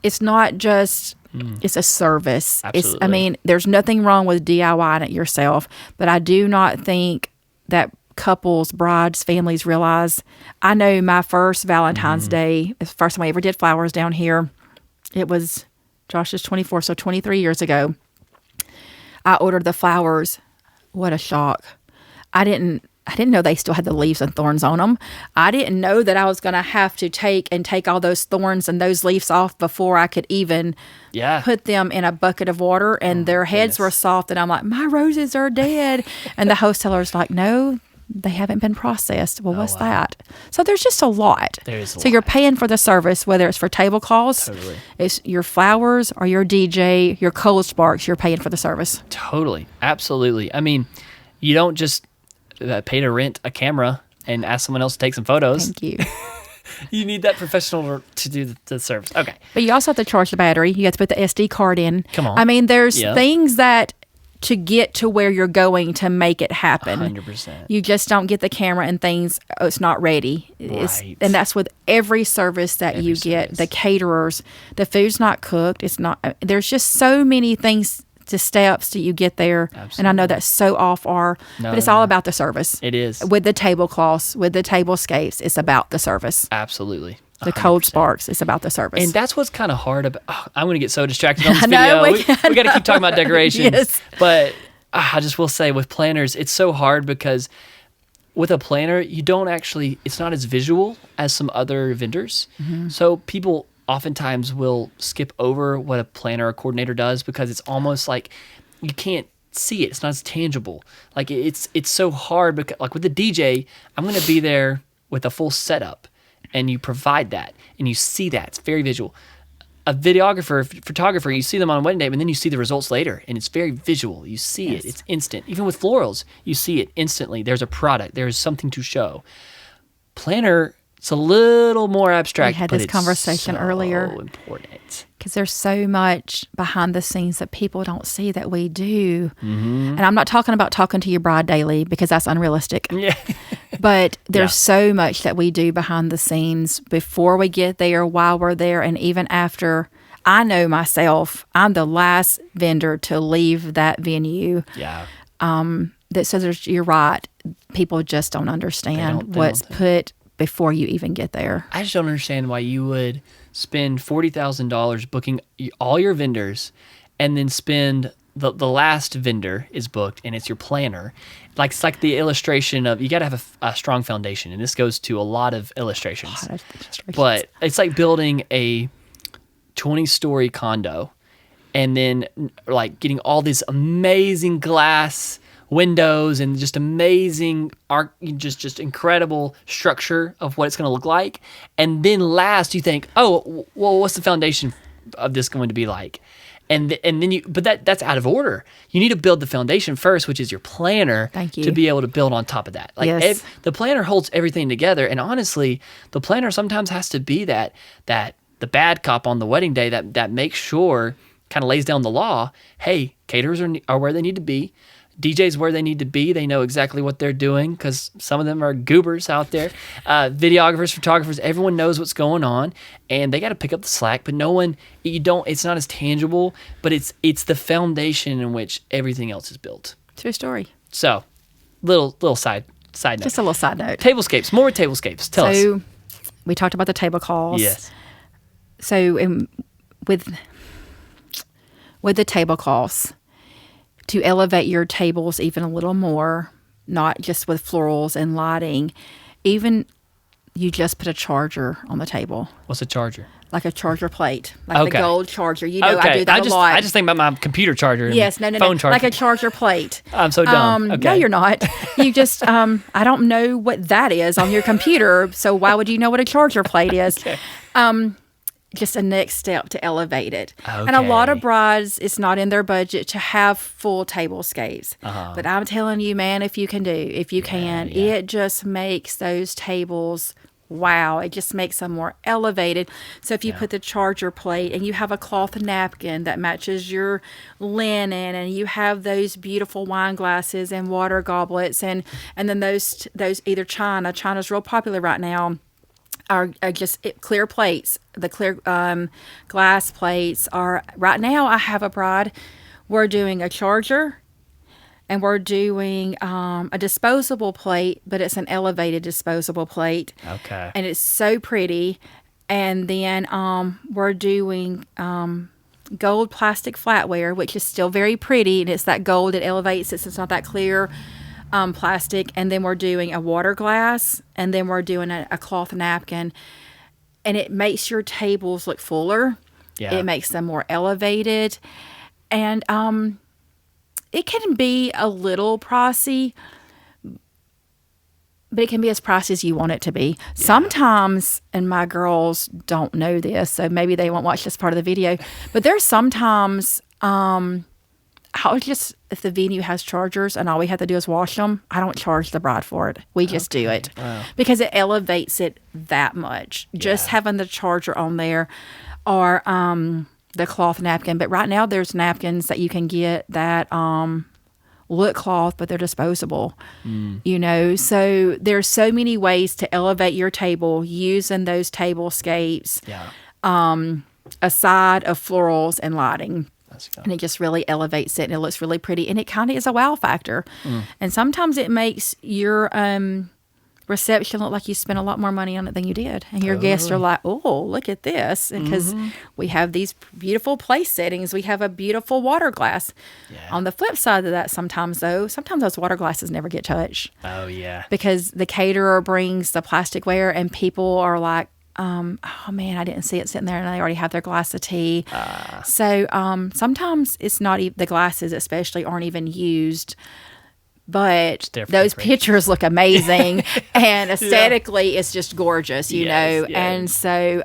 It's not just, it's a service. Absolutely. There's nothing wrong with DIYing it yourself, but I do not think that couples, brides, families realize. I know my first Valentine's Day, the first time I ever did flowers down here, it was Josh's 24, so 23 years ago. I ordered the flowers. What a shock. I didn't know they still had the leaves and thorns on them. I didn't know that I was going to have to take all those thorns and those leaves off before I could even put them in a bucket of water, and their heads were soft, and I'm like, my roses are dead. And the hosteller's like, no, they haven't been processed. Well, what's that? So there's just a lot. So you're paying for the service, whether it's for tablecloths, it's your flowers or your DJ, your cold sparks, you're paying for the service. Totally. Absolutely. I mean, you don't just pay to rent a camera and ask someone else to take some photos. Thank you. You need that professional to do the service. Okay. But you also have to charge the battery. You have to put the SD card in. Come on. I mean, there's things that to get to where you're going to make it happen. 100%. You just don't get the camera and things, it's not ready. Right. And that's with every service that you get. The caterers, the food's not cooked. It's not. There's just so many things, the steps till you get there. Absolutely. And I know that's so off but it's all about the service. It is. With the tablecloths, with the tablescapes, it's about the service. Absolutely. 100%. The cold sparks, it's about the service. And that's what's kind of hard about. I'm going to get so distracted on this know, video. We got to keep talking about decorations. Yes. But I just will say with planners, it's so hard because with a planner, you don't actually, it's not as visual as some other vendors. Mm-hmm. So people oftentimes will skip over what a planner or coordinator does because it's almost like you can't see it. It's not as tangible. Like it's so hard because like with the DJ, I'm going to be there with a full setup. And you provide that, and you see that. It's very visual. A videographer, photographer, you see them on a wedding day, and then you see the results later, and it's very visual. You see it. It's instant. Even with florals, you see it instantly. There's a product. There's something to show. Planner, it's a little more abstract. We had this conversation earlier. Important. Because there's so much behind the scenes that people don't see that we do. Mm-hmm. And I'm not talking about talking to your bride daily because that's unrealistic. Yeah. But there's so much that we do behind the scenes before we get there, while we're there, and even after. I know myself, I'm the last vendor to leave that venue. Yeah. You're right. People just don't understand what's put before you even get there. I just don't understand why you would spend $40,000 booking all your vendors and then spend the last vendor is booked and it's your planner. Like it's like the illustration of you got to have a strong foundation, and this goes to a lot of illustrations. But it's like building a 20-story condo and then like getting all these amazing glass windows and just amazing art, just incredible structure of what it's going to look like. And then last you think, oh, well, what's the foundation of this going to be like? And then but that's out of order. You need to build the foundation first, which is your planner. Thank you. To be able to build on top of that. Like the planner holds everything together. And honestly, the planner sometimes has to be that the bad cop on the wedding day that makes sure, kind of lays down the law. Hey, caterers are where they need to be. DJs where they need to be. They know exactly what they're doing because some of them are goobers out there. Videographers, photographers, everyone knows what's going on, and they got to pick up the slack. But it's not as tangible, but it's the foundation in which everything else is built. True story. So, little side note. Just a little side note. Tablescapes. More tablescapes. Tell us. So, we talked about the tablecloths. Yes. So, with the tablecloths, to elevate your tables even a little more, not just with florals and lighting, even you just put a charger on the table. What's a charger? Like a charger plate, like the gold charger. You know, okay. I do that a lot. I just think about my computer charger. Yes, phone charger. Like a charger plate. I'm so dumb. Okay. No, you're not. You just, I don't know what that is on your computer, so why would you know what a charger plate is? Okay. Just a next step to elevate it. Okay. And a lot of brides, it's not in their budget to have full tablescapes. Uh-huh. But I'm telling you, man, if you can, it just makes those tables, wow, it just makes them more elevated. So if you put the charger plate and you have a cloth napkin that matches your linen, and you have those beautiful wine glasses and water goblets, and then those either China's real popular right now, are just clear plates. The clear glass plates are, right now I have a bride, we're doing a charger and we're doing a disposable plate, but it's an elevated disposable plate. Okay. And it's so pretty. And then we're doing gold plastic flatware, which is still very pretty, and it's that gold that elevates it, so it's not that clear plastic. And then we're doing a water glass, and then we're doing a cloth napkin, and it makes your tables look fuller. Yeah. It makes them more elevated, and it can be a little pricey, but it can be as pricey as you want it to be. Yeah. Sometimes, and my girls don't know this, so maybe they won't watch this part of the video, but there's sometimes if the venue has chargers and all we have to do is wash them, I don't charge the bride for it. We just do it because it elevates it that much. Just having the charger on there or the cloth napkin. But right now there's napkins that you can get that look cloth, but they're disposable, so there's so many ways to elevate your table using those tablescapes aside of florals and lighting. And it just really elevates it and it looks really pretty and it kind of is a wow factor. And sometimes it makes your reception look like you spent a lot more money on it than you did. And your guests are like, oh, look at this. Because we have these beautiful place settings. We have a beautiful water glass. On the flip side of that, sometimes those water glasses never get touched. Oh, yeah. Because the caterer brings the plasticware and people are like, oh man, I didn't see it sitting there and they already have their glass of tea. So sometimes it's not the glasses especially aren't even used. But those pictures look amazing and aesthetically it's just gorgeous, you know. Yes. And so,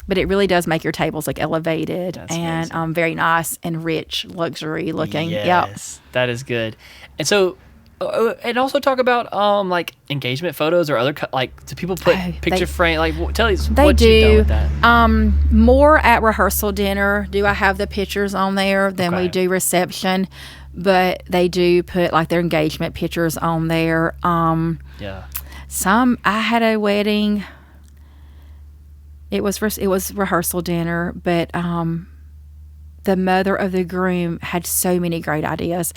but it really does make your tables look elevated and very nice and rich, luxury looking. Yes, that is good. And so, and also talk about like engagement photos or other do people put picture frame? Like, tell us what you've done with that. More at rehearsal dinner do I have the pictures on there than we do reception. But they do put like their engagement pictures on there. I had a wedding. It was rehearsal dinner, but the mother of the groom had so many great ideas.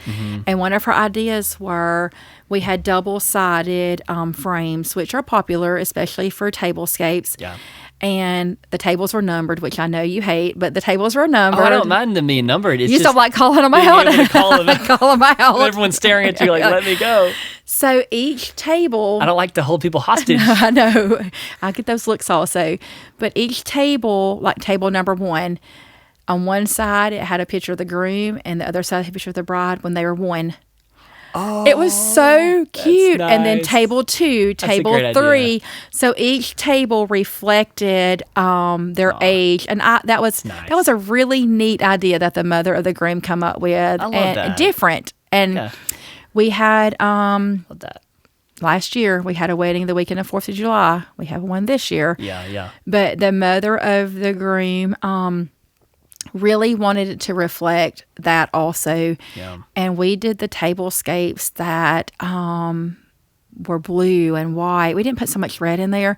And one of her ideas were we had double-sided frames, which are popular, especially for tablescapes. Yeah. And the tables were numbered, which I know you hate, but the tables were numbered. Oh, I don't mind them being numbered. It's you just don't like calling them out. Call them out. Everyone's staring at you like, let me go. So each table... I don't like to hold people hostage. I know. I get those looks also. But each table, like table number 1, on one side it had a picture of the groom and the other side had a picture of the bride when they were one. Oh, it was so cute. Nice. And then table 2, table 3. So each table reflected their age, and that was a really neat idea that the mother of the groom come up with. I love that. Different. And we had love that. Last year we had a wedding the weekend of 4th of July. We have one this year. Yeah. But the mother of the groom really wanted it to reflect that also. Yeah. And we did the tablescapes that were blue and white. We didn't put so much red in there,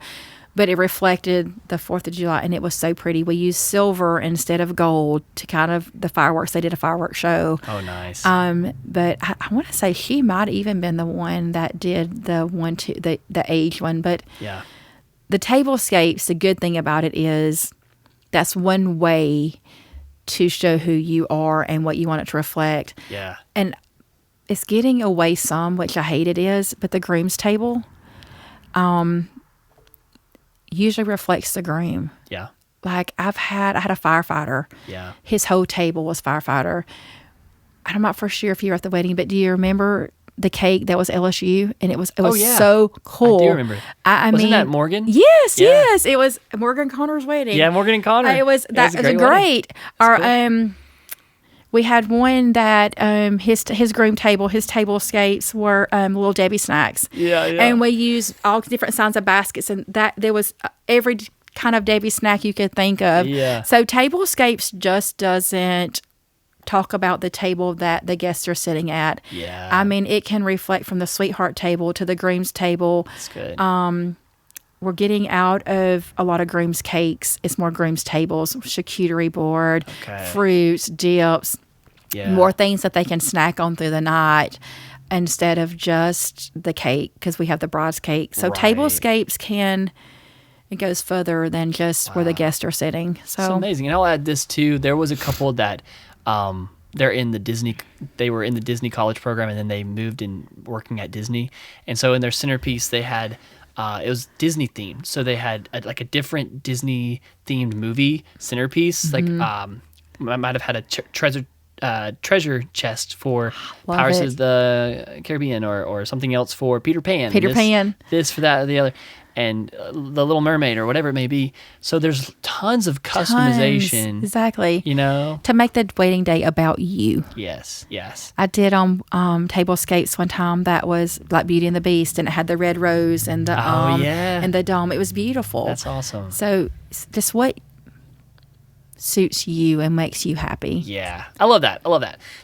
but it reflected the 4th of July, and it was so pretty. We used silver instead of gold to kind of the fireworks. They did a fireworks show. Oh, nice. But I want to say she might have even been the one that did the age one. But the tablescapes, the good thing about it is that's one way to show who you are and what you want it to reflect. Yeah. And it's getting away some, which I hate it is, but the groom's table usually reflects the groom. Yeah. Like I had a firefighter. Yeah. His whole table was firefighter. I'm not for sure if you were at the wedding, but do you remember the cake that was LSU? And it was so cool. I do remember. Wasn't that Morgan? Yes. It was Morgan Connor's wedding. Yeah, Morgan and Connor. It was great. Cool. We had one that his groom table, his tablescapes were Little Debbie snacks. Yeah. And we used all different kinds of baskets, and that there was every kind of Debbie snack you could think of. Yeah. So tablescapes just doesn't talk about the table that the guests are sitting at. Yeah. I mean, it can reflect from the sweetheart table to the groom's table. That's good. We're getting out of a lot of groom's cakes. It's more groom's tables, charcuterie board, fruits, dips, more things that they can snack on through the night instead of just the cake, because we have the bride's cake. So tablescapes it goes further than just where the guests are sitting. So it's amazing. And I'll add this too. There was a couple that they were in the Disney college program, and then they moved in working at Disney. And so in their centerpiece, they had, it was Disney themed. So they had a different Disney themed movie centerpiece. Mm-hmm. Like, I might have had a treasure chest for Pirates of the Caribbean or something else for Peter Pan. Pan. This for that or the other. and the Little Mermaid or whatever it may be. So there's tons of customization. Exactly. You know? To make the wedding day about you. Yes. I did on Tablescapes one time that was like Beauty and the Beast, and it had the red rose and the and the dome. It was beautiful. That's awesome. So just what suits you and makes you happy. Yeah. I love that.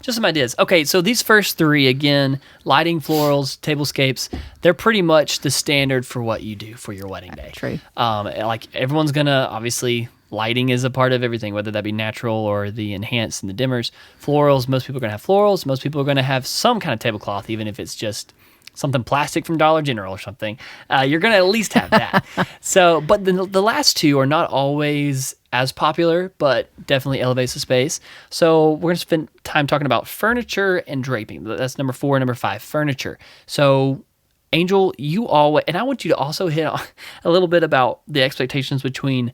Just some ideas. Okay, so these first three, again, lighting, florals, tablescapes, they're pretty much the standard for what you do for your wedding day. True. Like everyone's going to, obviously, lighting is a part of everything, whether that be natural or the enhanced and the dimmers. Florals, most people are going to have florals. Most people are going to have some kind of tablecloth, even if it's just something plastic from Dollar General or something. You're going to at least have that. So, but the last two are not always as popular, but definitely elevates the space. So we're going to spend time talking about furniture and draping. That's number 4 and number 5, furniture. So Angel, you always, and I want you to also hit on a little bit about the expectations between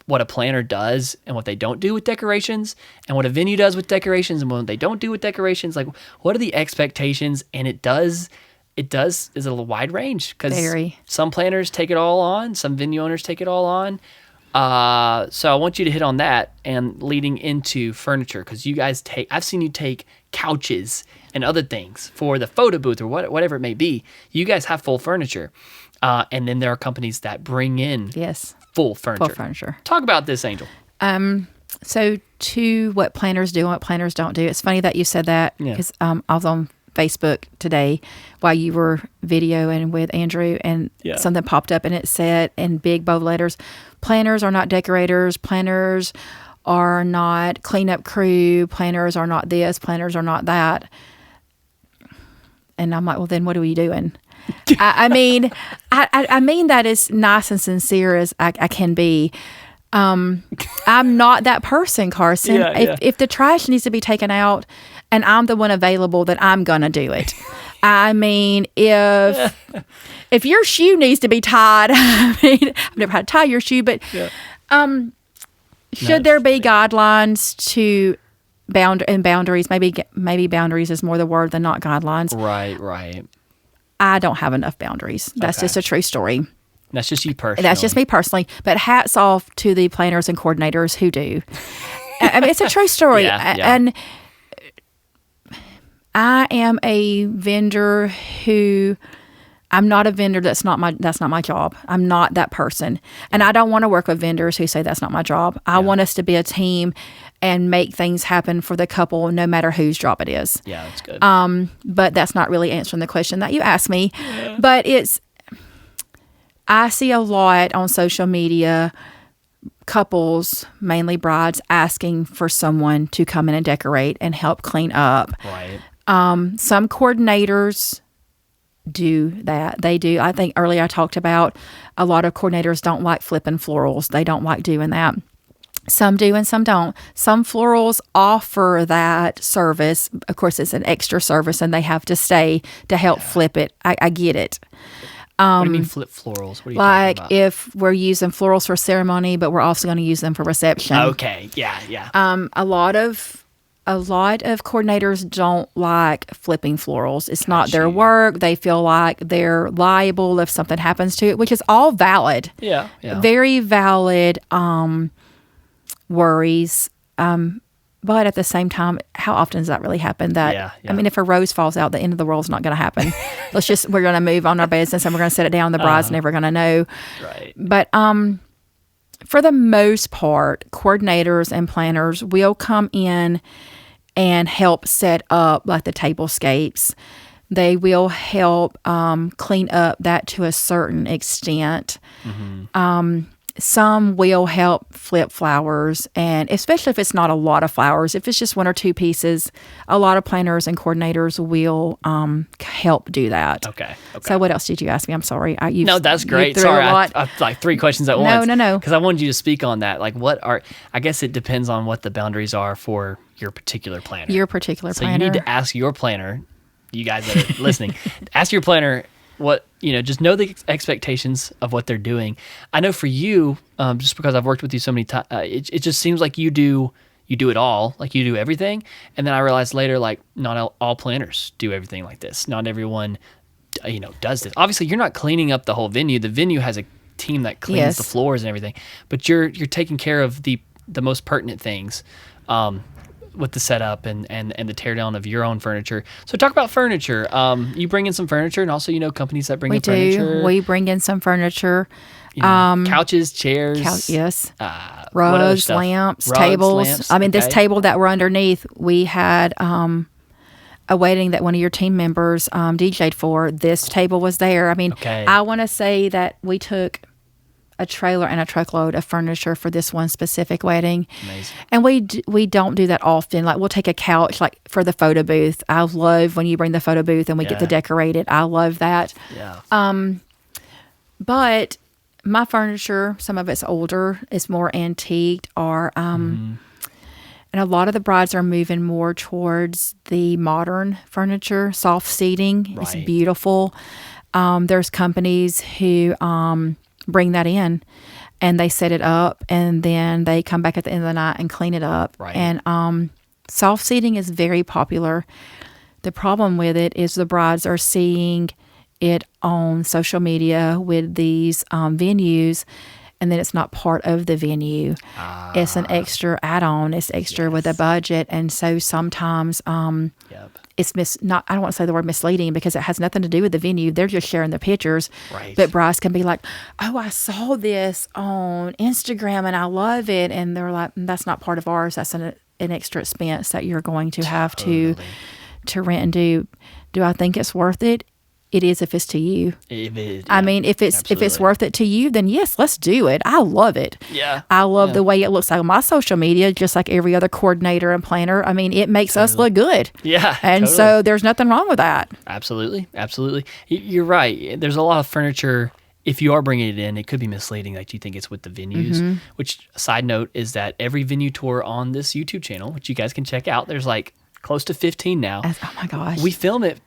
what a planner does and what they don't do with decorations, and what a venue does with decorations and what they don't do with decorations. Like, what are the expectations? And it is a wide range, because some planners take it all on, some venue owners take it all on. So I want you to hit on that, and leading into furniture, because you guys I've seen you take couches and other things for the photo booth or whatever it may be. You guys have full furniture. And then there are companies that bring in full furniture. Full furniture. Talk about this, Angel. So to what planners do and what planners don't do. It's funny that you said that, because I was on Facebook today while you were videoing with Andrew, and something popped up and it said in big bold letters, planners are not decorators, planners are not cleanup crew, planners are not this, planners are not that. And I'm like, well, then what are we doing? I mean that as nice and sincere as I can be. I'm not that person, Carson. If the trash needs to be taken out and I'm the one available, then I'm gonna do it. I mean, if your shoe needs to be tied, I mean, I've never had to tie your shoe, but should there be guidelines to boundaries? Maybe boundaries is more the word than not guidelines. Right. I don't have enough boundaries. That's just a true story. That's just you personally. That's just me personally. But hats off to the planners and coordinators who do. I mean, it's a true story. And I am a vendor who, I'm not a vendor that's not my job. I'm not that person. And I don't want to work with vendors who say that's not my job. I want us to be a team and make things happen for the couple, no matter whose job it is. Yeah, that's good. But that's not really answering the question that you asked me. But I see a lot on social media, couples, mainly brides, asking for someone to come in and decorate and help clean up. Right. Some coordinators do that. They do. I think earlier I talked about a lot of coordinators don't like flipping florals. They don't like doing that. Some do and some don't. Some florals offer that service. Of course, it's an extra service and they have to stay to help flip it. I get it. What do you mean flip florals? What are you like talking about? If we're using florals for ceremony, but we're also going to use them for reception. Okay. Yeah. A lot of coordinators don't like flipping florals. It's not their work. They feel like they're liable if something happens to it, which is all valid. Yeah. Very valid worries. But at the same time, how often does that really happen? I mean, if a rose falls out, the end of the world's not going to happen. We're going to move on our business and we're going to set it down. The bride's never going to know. Right. But for the most part, coordinators and planners will come in and help set up like the tablescapes. They will help clean up that to a certain extent. Mm-hmm. Some will help flip flowers, and especially if it's not a lot of flowers, if it's just 1 or 2 pieces, a lot of planners and coordinators will help do that. Okay. So what else did you ask me? I'm sorry. No, that's great. Sorry, I like 3 questions at once. No. Because I wanted you to speak on that. Like, I guess it depends on what the boundaries are for your particular planner. So you need to ask your planner, you guys that are listening, ask your planner what, just know the expectations of what they're doing. I know for you, just because I've worked with you so many times, it just seems like you do it all, like you do everything. And then I realized later, like, not all planners do everything like this. Not everyone does this. Obviously, you're not cleaning up the whole venue. The venue has a team that cleans the floors and everything, but you're taking care of the most pertinent things with the setup and the tear down of your own furniture. So talk about furniture. You bring in some furniture, and also companies that bring in furniture. We bring in some furniture. Couches, chairs, yes, what other rugs, stuff? lamps, Rugs, tables. lamps, I mean, this okay. table that we're underneath, we had a wedding that one of your team members DJ'd for. This table was there. I mean, Okay. I want to say that we took a trailer and a truckload of furniture for this one specific wedding. Amazing. And we don't do that often. Like, we'll take a couch, like, for the photo booth. I love when you bring the photo booth and we get to decorate it. I love that. Yeah. But my furniture, some of it's older, it's more antiqued, or and a lot of the brides are moving more towards the modern furniture, soft seating. It's Right. beautiful. There's companies who bring that in, and they set it up, and then they come back at the end of the night and clean it up. Right. And soft seating is very popular. The problem with it is the brides are seeing it on social media with these venues, and then it's not part of the venue. It's an extra add-on. It's extra with a budget, and so sometimes Yep. it's I don't want to say the word misleading, because it has nothing to do with the venue. They're just sharing the pictures. Right. But brides can be like, "Oh, I saw this on Instagram and I love it," and they're like, "That's not part of ours. That's an extra expense that you're going to have to rent and do." Do I think it's worth it? It is if it's to you. I mean, if it's worth it to you, then yes, let's do it. I love it. Yeah. I love the way it looks like on my social media, just like every other coordinator and planner. I mean, it makes us look good. Yeah. And so there's nothing wrong with that. Absolutely. Absolutely. You're right. There's a lot of furniture. If you are bringing it in, it could be misleading that you think it's with the venues, which, side note, is that every venue tour on this YouTube channel, which you guys can check out, there's like close to 15 now. Oh my gosh. We film it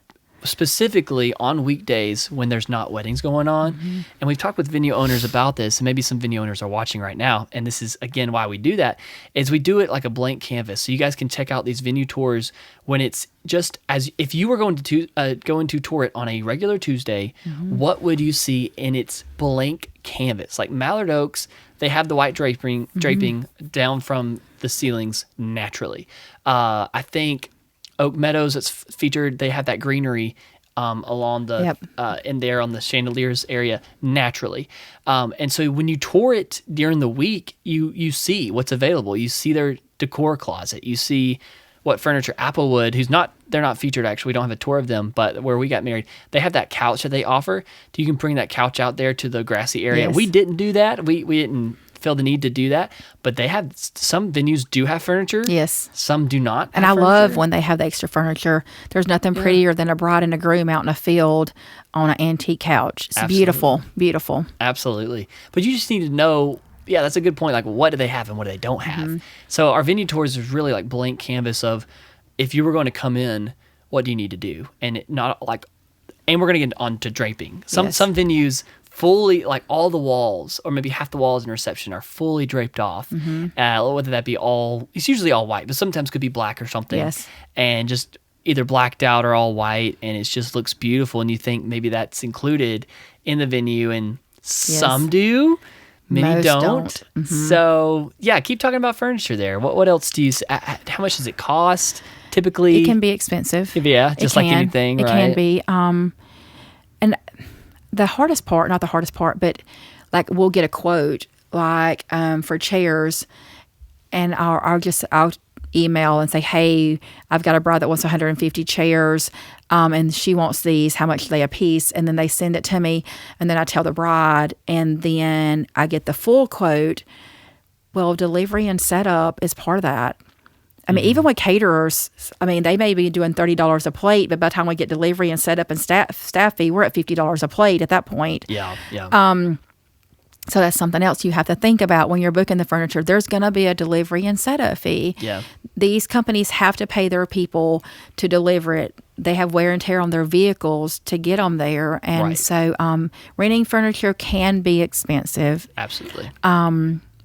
specifically on weekdays when there's not weddings going on. And we've talked with venue owners about this, and maybe some venue owners are watching right now. And this is, again, why we do that, is we do it like a blank canvas. So you guys can check out these venue tours when it's just as if you were going to tour it on a regular Tuesday, what would you see in its blank canvas? Like Mallard Oaks, they have the white draping down from the ceilings naturally. I think Oak Meadows, that's featured, they have that greenery along the in there on the chandeliers area naturally. And so when you tour it during the week, you see what's available. You see their decor closet. You see what furniture. Applewood, they're not featured actually. We don't have a tour of them, but where we got married, they have that couch that they offer. You can bring that couch out there to the grassy area. Yes. We didn't do that. We didn't feel the need to do that, but they have, some venues do have furniture. Yes. Some do not. And I love when they have the extra furniture. There's nothing prettier than a bride and a groom out in a field on an antique couch. It's beautiful, beautiful. Absolutely. But you just need to know, yeah, that's a good point. Like, what do they have and what do they don't have? So our venue tours is really like blank canvas of, if you were going to come in, what do you need to do? And and we're going to get on to draping. Some venues fully, like all the walls, or maybe half the walls in reception are fully draped off. Whether that be it's usually all white, but sometimes could be black or something. Yes. And just either blacked out or all white, and it just looks beautiful. And you think maybe that's included in the venue, and some do, many Most don't. So yeah, keep talking about furniture there. What else do you? How much does it cost? Typically, It can be expensive. Yeah, just like anything, right? It can be. And the hardest part, not the hardest part, but like we'll get a quote like for chairs, and I'll email and say, hey, I've got a bride that wants 150 chairs, and she wants these. How much are they a piece? And then they send it to me, and then I tell the bride, and then I get the full quote. Well, delivery and setup is part of that. I mean, even with caterers, I mean, they may be doing $30 a plate, but by the time we get delivery and setup and staff fee, we're at $50 a plate at that point. Yeah. So that's something else you have to think about when you're booking the furniture. There's going to be a delivery and setup fee. Yeah. These companies have to pay their people to deliver it. They have wear and tear on their vehicles to get them there. And so renting furniture can be expensive. Absolutely.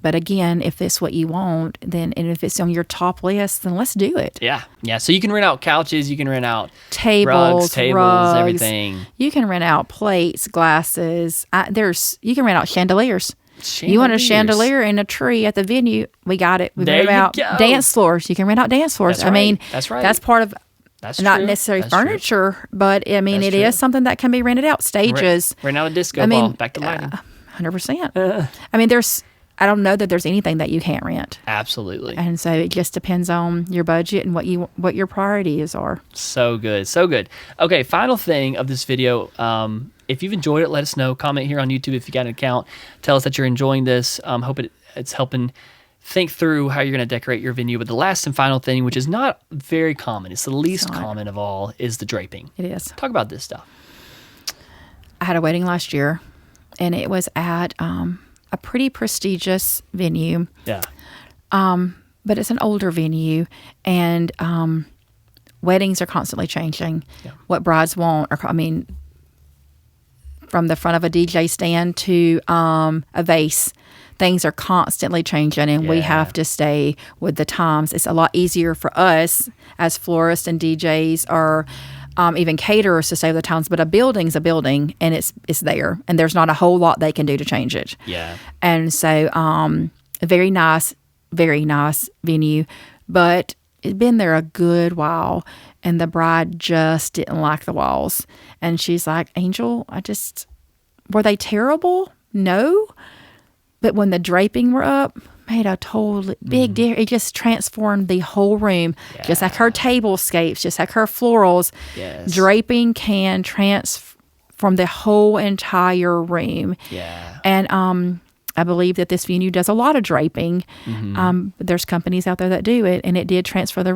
But again, if it's what you want, then, and if it's on your top list, then let's do it. Yeah. Yeah. So you can rent out couches, you can rent out Tables, rugs, everything. You can rent out plates, glasses. You can rent out chandeliers. You want a chandelier and a tree at the venue? We got it. We rent out dance floors. You can rent out dance floors. That's right. I mean, that's right. That's part of not true. necessarily That's furniture, true. but I mean, it is something that can be rented out. Stages. Rent out a disco ball. Back to lighting. 100%. I mean, I don't know that there's anything that you can't rent. Absolutely. And so it just depends on your budget and what your priorities are. So good. So good. Okay, final thing of this video. If you've enjoyed it, let us know. Comment here on YouTube if you got an account. Tell us that you're enjoying this. Hope it's helping think through how you're going to decorate your venue. But the last and final thing, which is not very common, it's the least common of all, is the draping. It is. Talk about this stuff. I had a wedding last year, and it was at a pretty prestigious venue. Yeah. But it's an older venue, and weddings are constantly changing. Yeah. What brides want, from the front of a DJ stand to a vase, things are constantly changing, and we have to stay with the times. It's a lot easier for us as florists and DJs or even caterers to stay with the times, but a building's a building, and it's there, and there's not a whole lot they can do to change it. Yeah. And so a very nice venue, but it'd been there a good while, and the bride just didn't like the walls. And she's like, Angel, were they terrible? No. But when the draping were up, made a totally big difference. It just transformed the whole room. Yeah. Just like her tablescapes, just like her florals. Yes. Draping can transform the whole entire room. Yeah. And I believe that this venue does a lot of draping. But there's companies out there that do it, and it did transform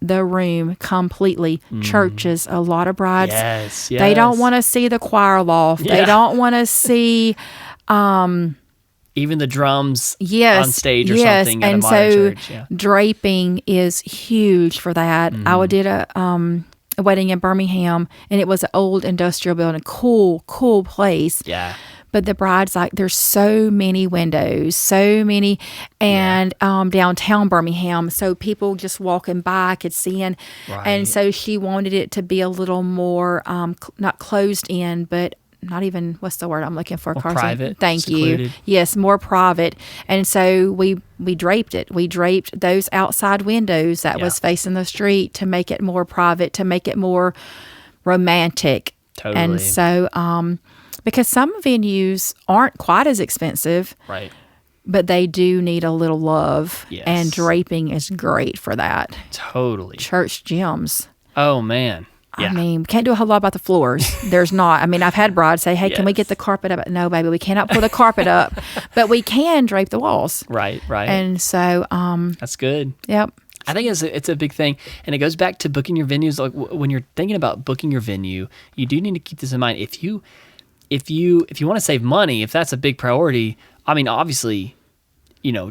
the room completely. Churches, a lot of brides, yes. They don't want to see the choir loft. Yeah. They don't want to see even the drums on stage or something at and a modern so church. Yeah. Draping is huge for that. I did a wedding in Birmingham, and it was an old industrial building, cool place. Yeah. But the bride's like, there's so many windows, and downtown Birmingham, so people just walking by could see in. Right. And so she wanted it to be a little more, not closed in, but not even, what's the word I'm looking for? More private. Thank secluded. you. Yes, more private. And so we draped it. We draped those outside windows that was facing the street to make it more private, to make it more romantic. Totally. And so, because some venues aren't quite as expensive, right? But they do need a little love, yes. And draping is great for that. Totally. Church gyms. Oh man, yeah. I mean, can't do a whole lot about the floors. There's not. I mean, I've had brides say, "Hey, can we get the carpet up?" No, baby, we cannot pull the carpet up, but we can drape the walls. Right. And so, that's good. Yep. I think it's a big thing, and it goes back to booking your venues. Like when you're thinking about booking your venue, you do need to keep this in mind. If you want to save money, if that's a big priority, I mean, obviously,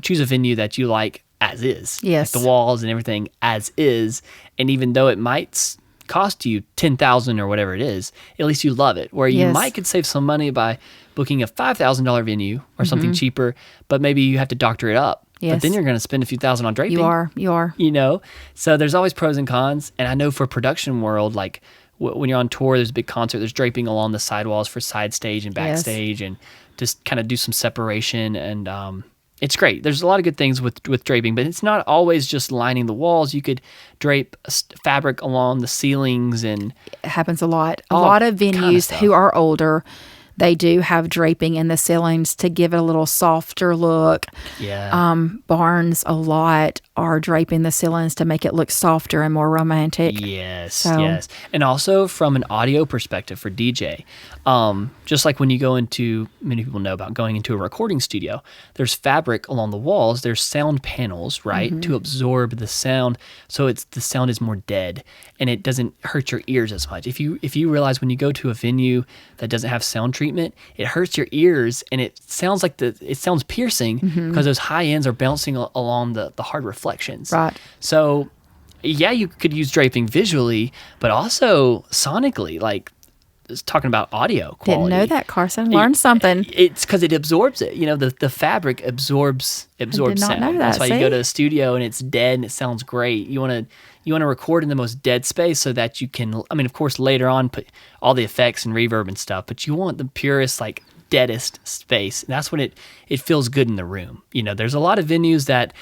choose a venue that you like as is. Yes. Like the walls and everything as is. And even though it might cost you $10,000 or whatever it is, at least you love it. Where you might could save some money by booking a $5,000 venue or something cheaper, but maybe you have to doctor it up. Yes. But then you're going to spend a few thousand on draping. You are. So there's always pros and cons. And I know for production world, like, when you're on tour, there's a big concert, there's draping along the sidewalls for side stage and backstage, and just kind of do some separation. And it's great. There's a lot of good things with draping, but it's not always just lining the walls. You could drape fabric along the ceilings, and it happens a lot. A lot of venues who are older, they do have draping in the ceilings to give it a little softer look. Yeah. Barns a lot are draping the ceilings to make it look softer and more romantic. Yes, yes. And also from an audio perspective for DJ, just like when you go into, many people know about going into a recording studio, there's fabric along the walls, there's sound panels, right, to absorb the sound, so the sound is more dead, and it doesn't hurt your ears as much. If you realize when you go to a venue that doesn't have sound treatment, it hurts your ears, and it sounds like it sounds piercing because those high ends are bouncing along the hard reflections. Right. So, yeah, you could use draping visually, but also sonically. Like, talking about audio quality. Didn't know that, Carson. Learned something. It's because it absorbs it. the fabric absorbs not sound. know that. That's why you go See? to a studio and it's dead and it sounds great. You want to record in the most dead space so that you can. I mean, of course, later on put all the effects and reverb and stuff, but you want the purest, like, deadest space. And that's when it feels good in the room. There's a lot of venues that.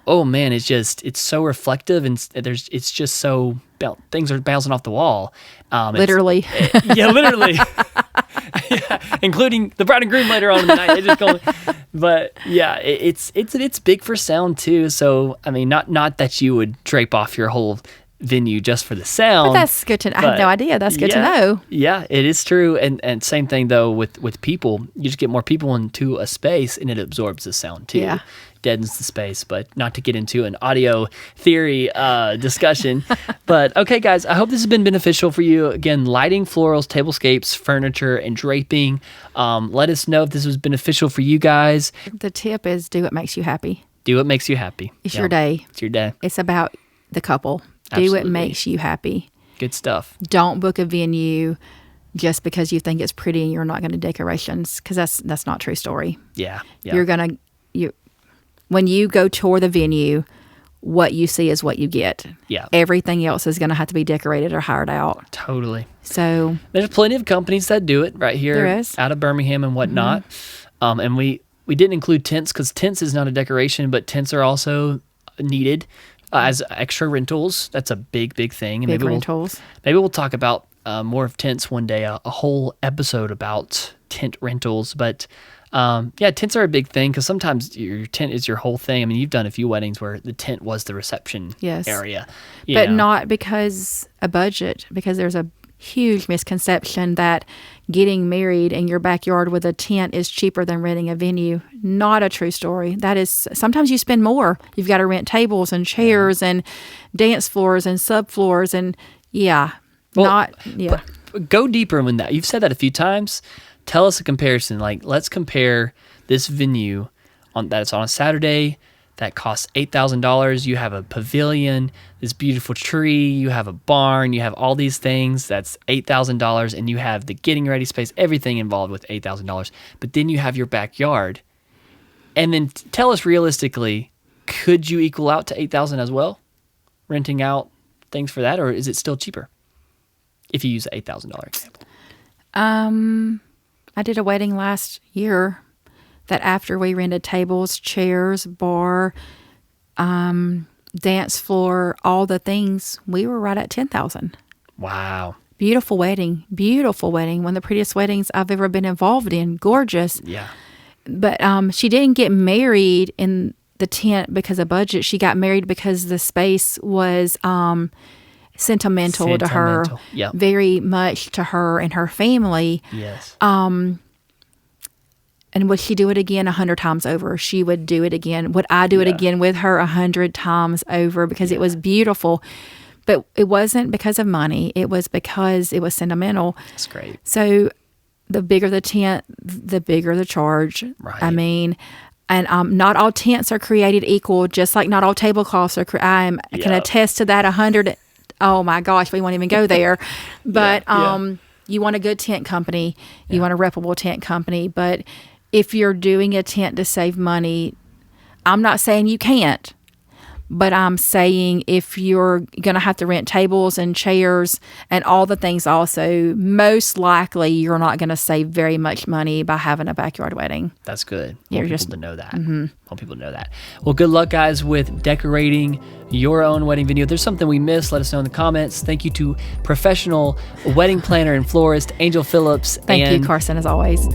Oh man, it's so reflective and it's just so things are bouncing off the wall. Literally. Yeah, literally. Yeah, including the bride and groom later on in the night. They just go, but yeah, it's big for sound too. So I mean, not that you would drape off your whole venue just for the sound. But that's good to. I had no idea. That's good to know. Yeah, it is true. And same thing though with people. You just get more people into a space and it absorbs the sound too. Yeah. Deadens the space, but not to get into an audio theory discussion. But okay, guys, I hope this has been beneficial for you. Again, lighting, florals, tablescapes, furniture, and draping. Let us know if this was beneficial for you guys. The tip is do what makes you happy. Do what makes you happy. It's your day. It's your day. It's about the couple. Absolutely. Do what makes you happy. Good stuff. Don't book a venue just because you think it's pretty and you're not going to decorations, because that's not a true story. Yeah. When you go tour the venue, what you see is what you get. Yeah. Everything else is going to have to be decorated or hired out. Totally. So there's plenty of companies that do it right here There is. out of Birmingham and whatnot. And we didn't include tents because tents is not a decoration, but tents are also needed as extra rentals. That's a big thing. And big rentals. Maybe we'll talk about more of tents one day, a whole episode about tent rentals. But tents are a big thing because sometimes your tent is your whole thing. I mean, you've done a few weddings where the tent was the reception area. But not because a budget, because there's a huge misconception that getting married in your backyard with a tent is cheaper than renting a venue. Not a true story. That is, sometimes you spend more. You've got to rent tables and chairs and dance floors and subfloors and But go deeper in that. You've said that a few times. Tell us a comparison. Like, let's compare this venue that's on a Saturday that costs $8,000. You have a pavilion, this beautiful tree, you have a barn, you have all these things. That's $8,000, and you have the getting ready space, everything involved with $8,000. But then you have your backyard. And then tell us realistically, could you equal out to $8,000 as well? Renting out things for that, or is it still cheaper if you use the $8,000 example? I did a wedding last year that after we rented tables, chairs, bar, dance floor, all the things, we were right at $10,000. Wow. Beautiful wedding. One of the prettiest weddings I've ever been involved in. Gorgeous. Yeah. But she didn't get married in the tent because of budget. She got married because the space was sentimental to her, very much to her and her family. Yes. And would she do it again 100 times over? She would do it again. Would I do it again with her 100 times over? Because it was beautiful. But it wasn't because of money. It was because it was sentimental. That's great. So the bigger the tent, the bigger the charge. Right. I mean, and not all tents are created equal, just like not all tablecloths are. I can attest to that 100. Oh my gosh, we won't even go there. But you want a good tent company. You want a reputable tent company. But if you're doing a tent to save money, I'm not saying you can't, but I'm saying if you're going to have to rent tables and chairs and all the things also, most likely you're not going to save very much money by having a backyard wedding. That's good. I want people to know that. I want people to know that. Well, good luck, guys, with decorating your own wedding venue. If there's something we missed, let us know in the comments. Thank you to professional wedding planner and florist, Angel Phillips. Thank you, Carson, as always.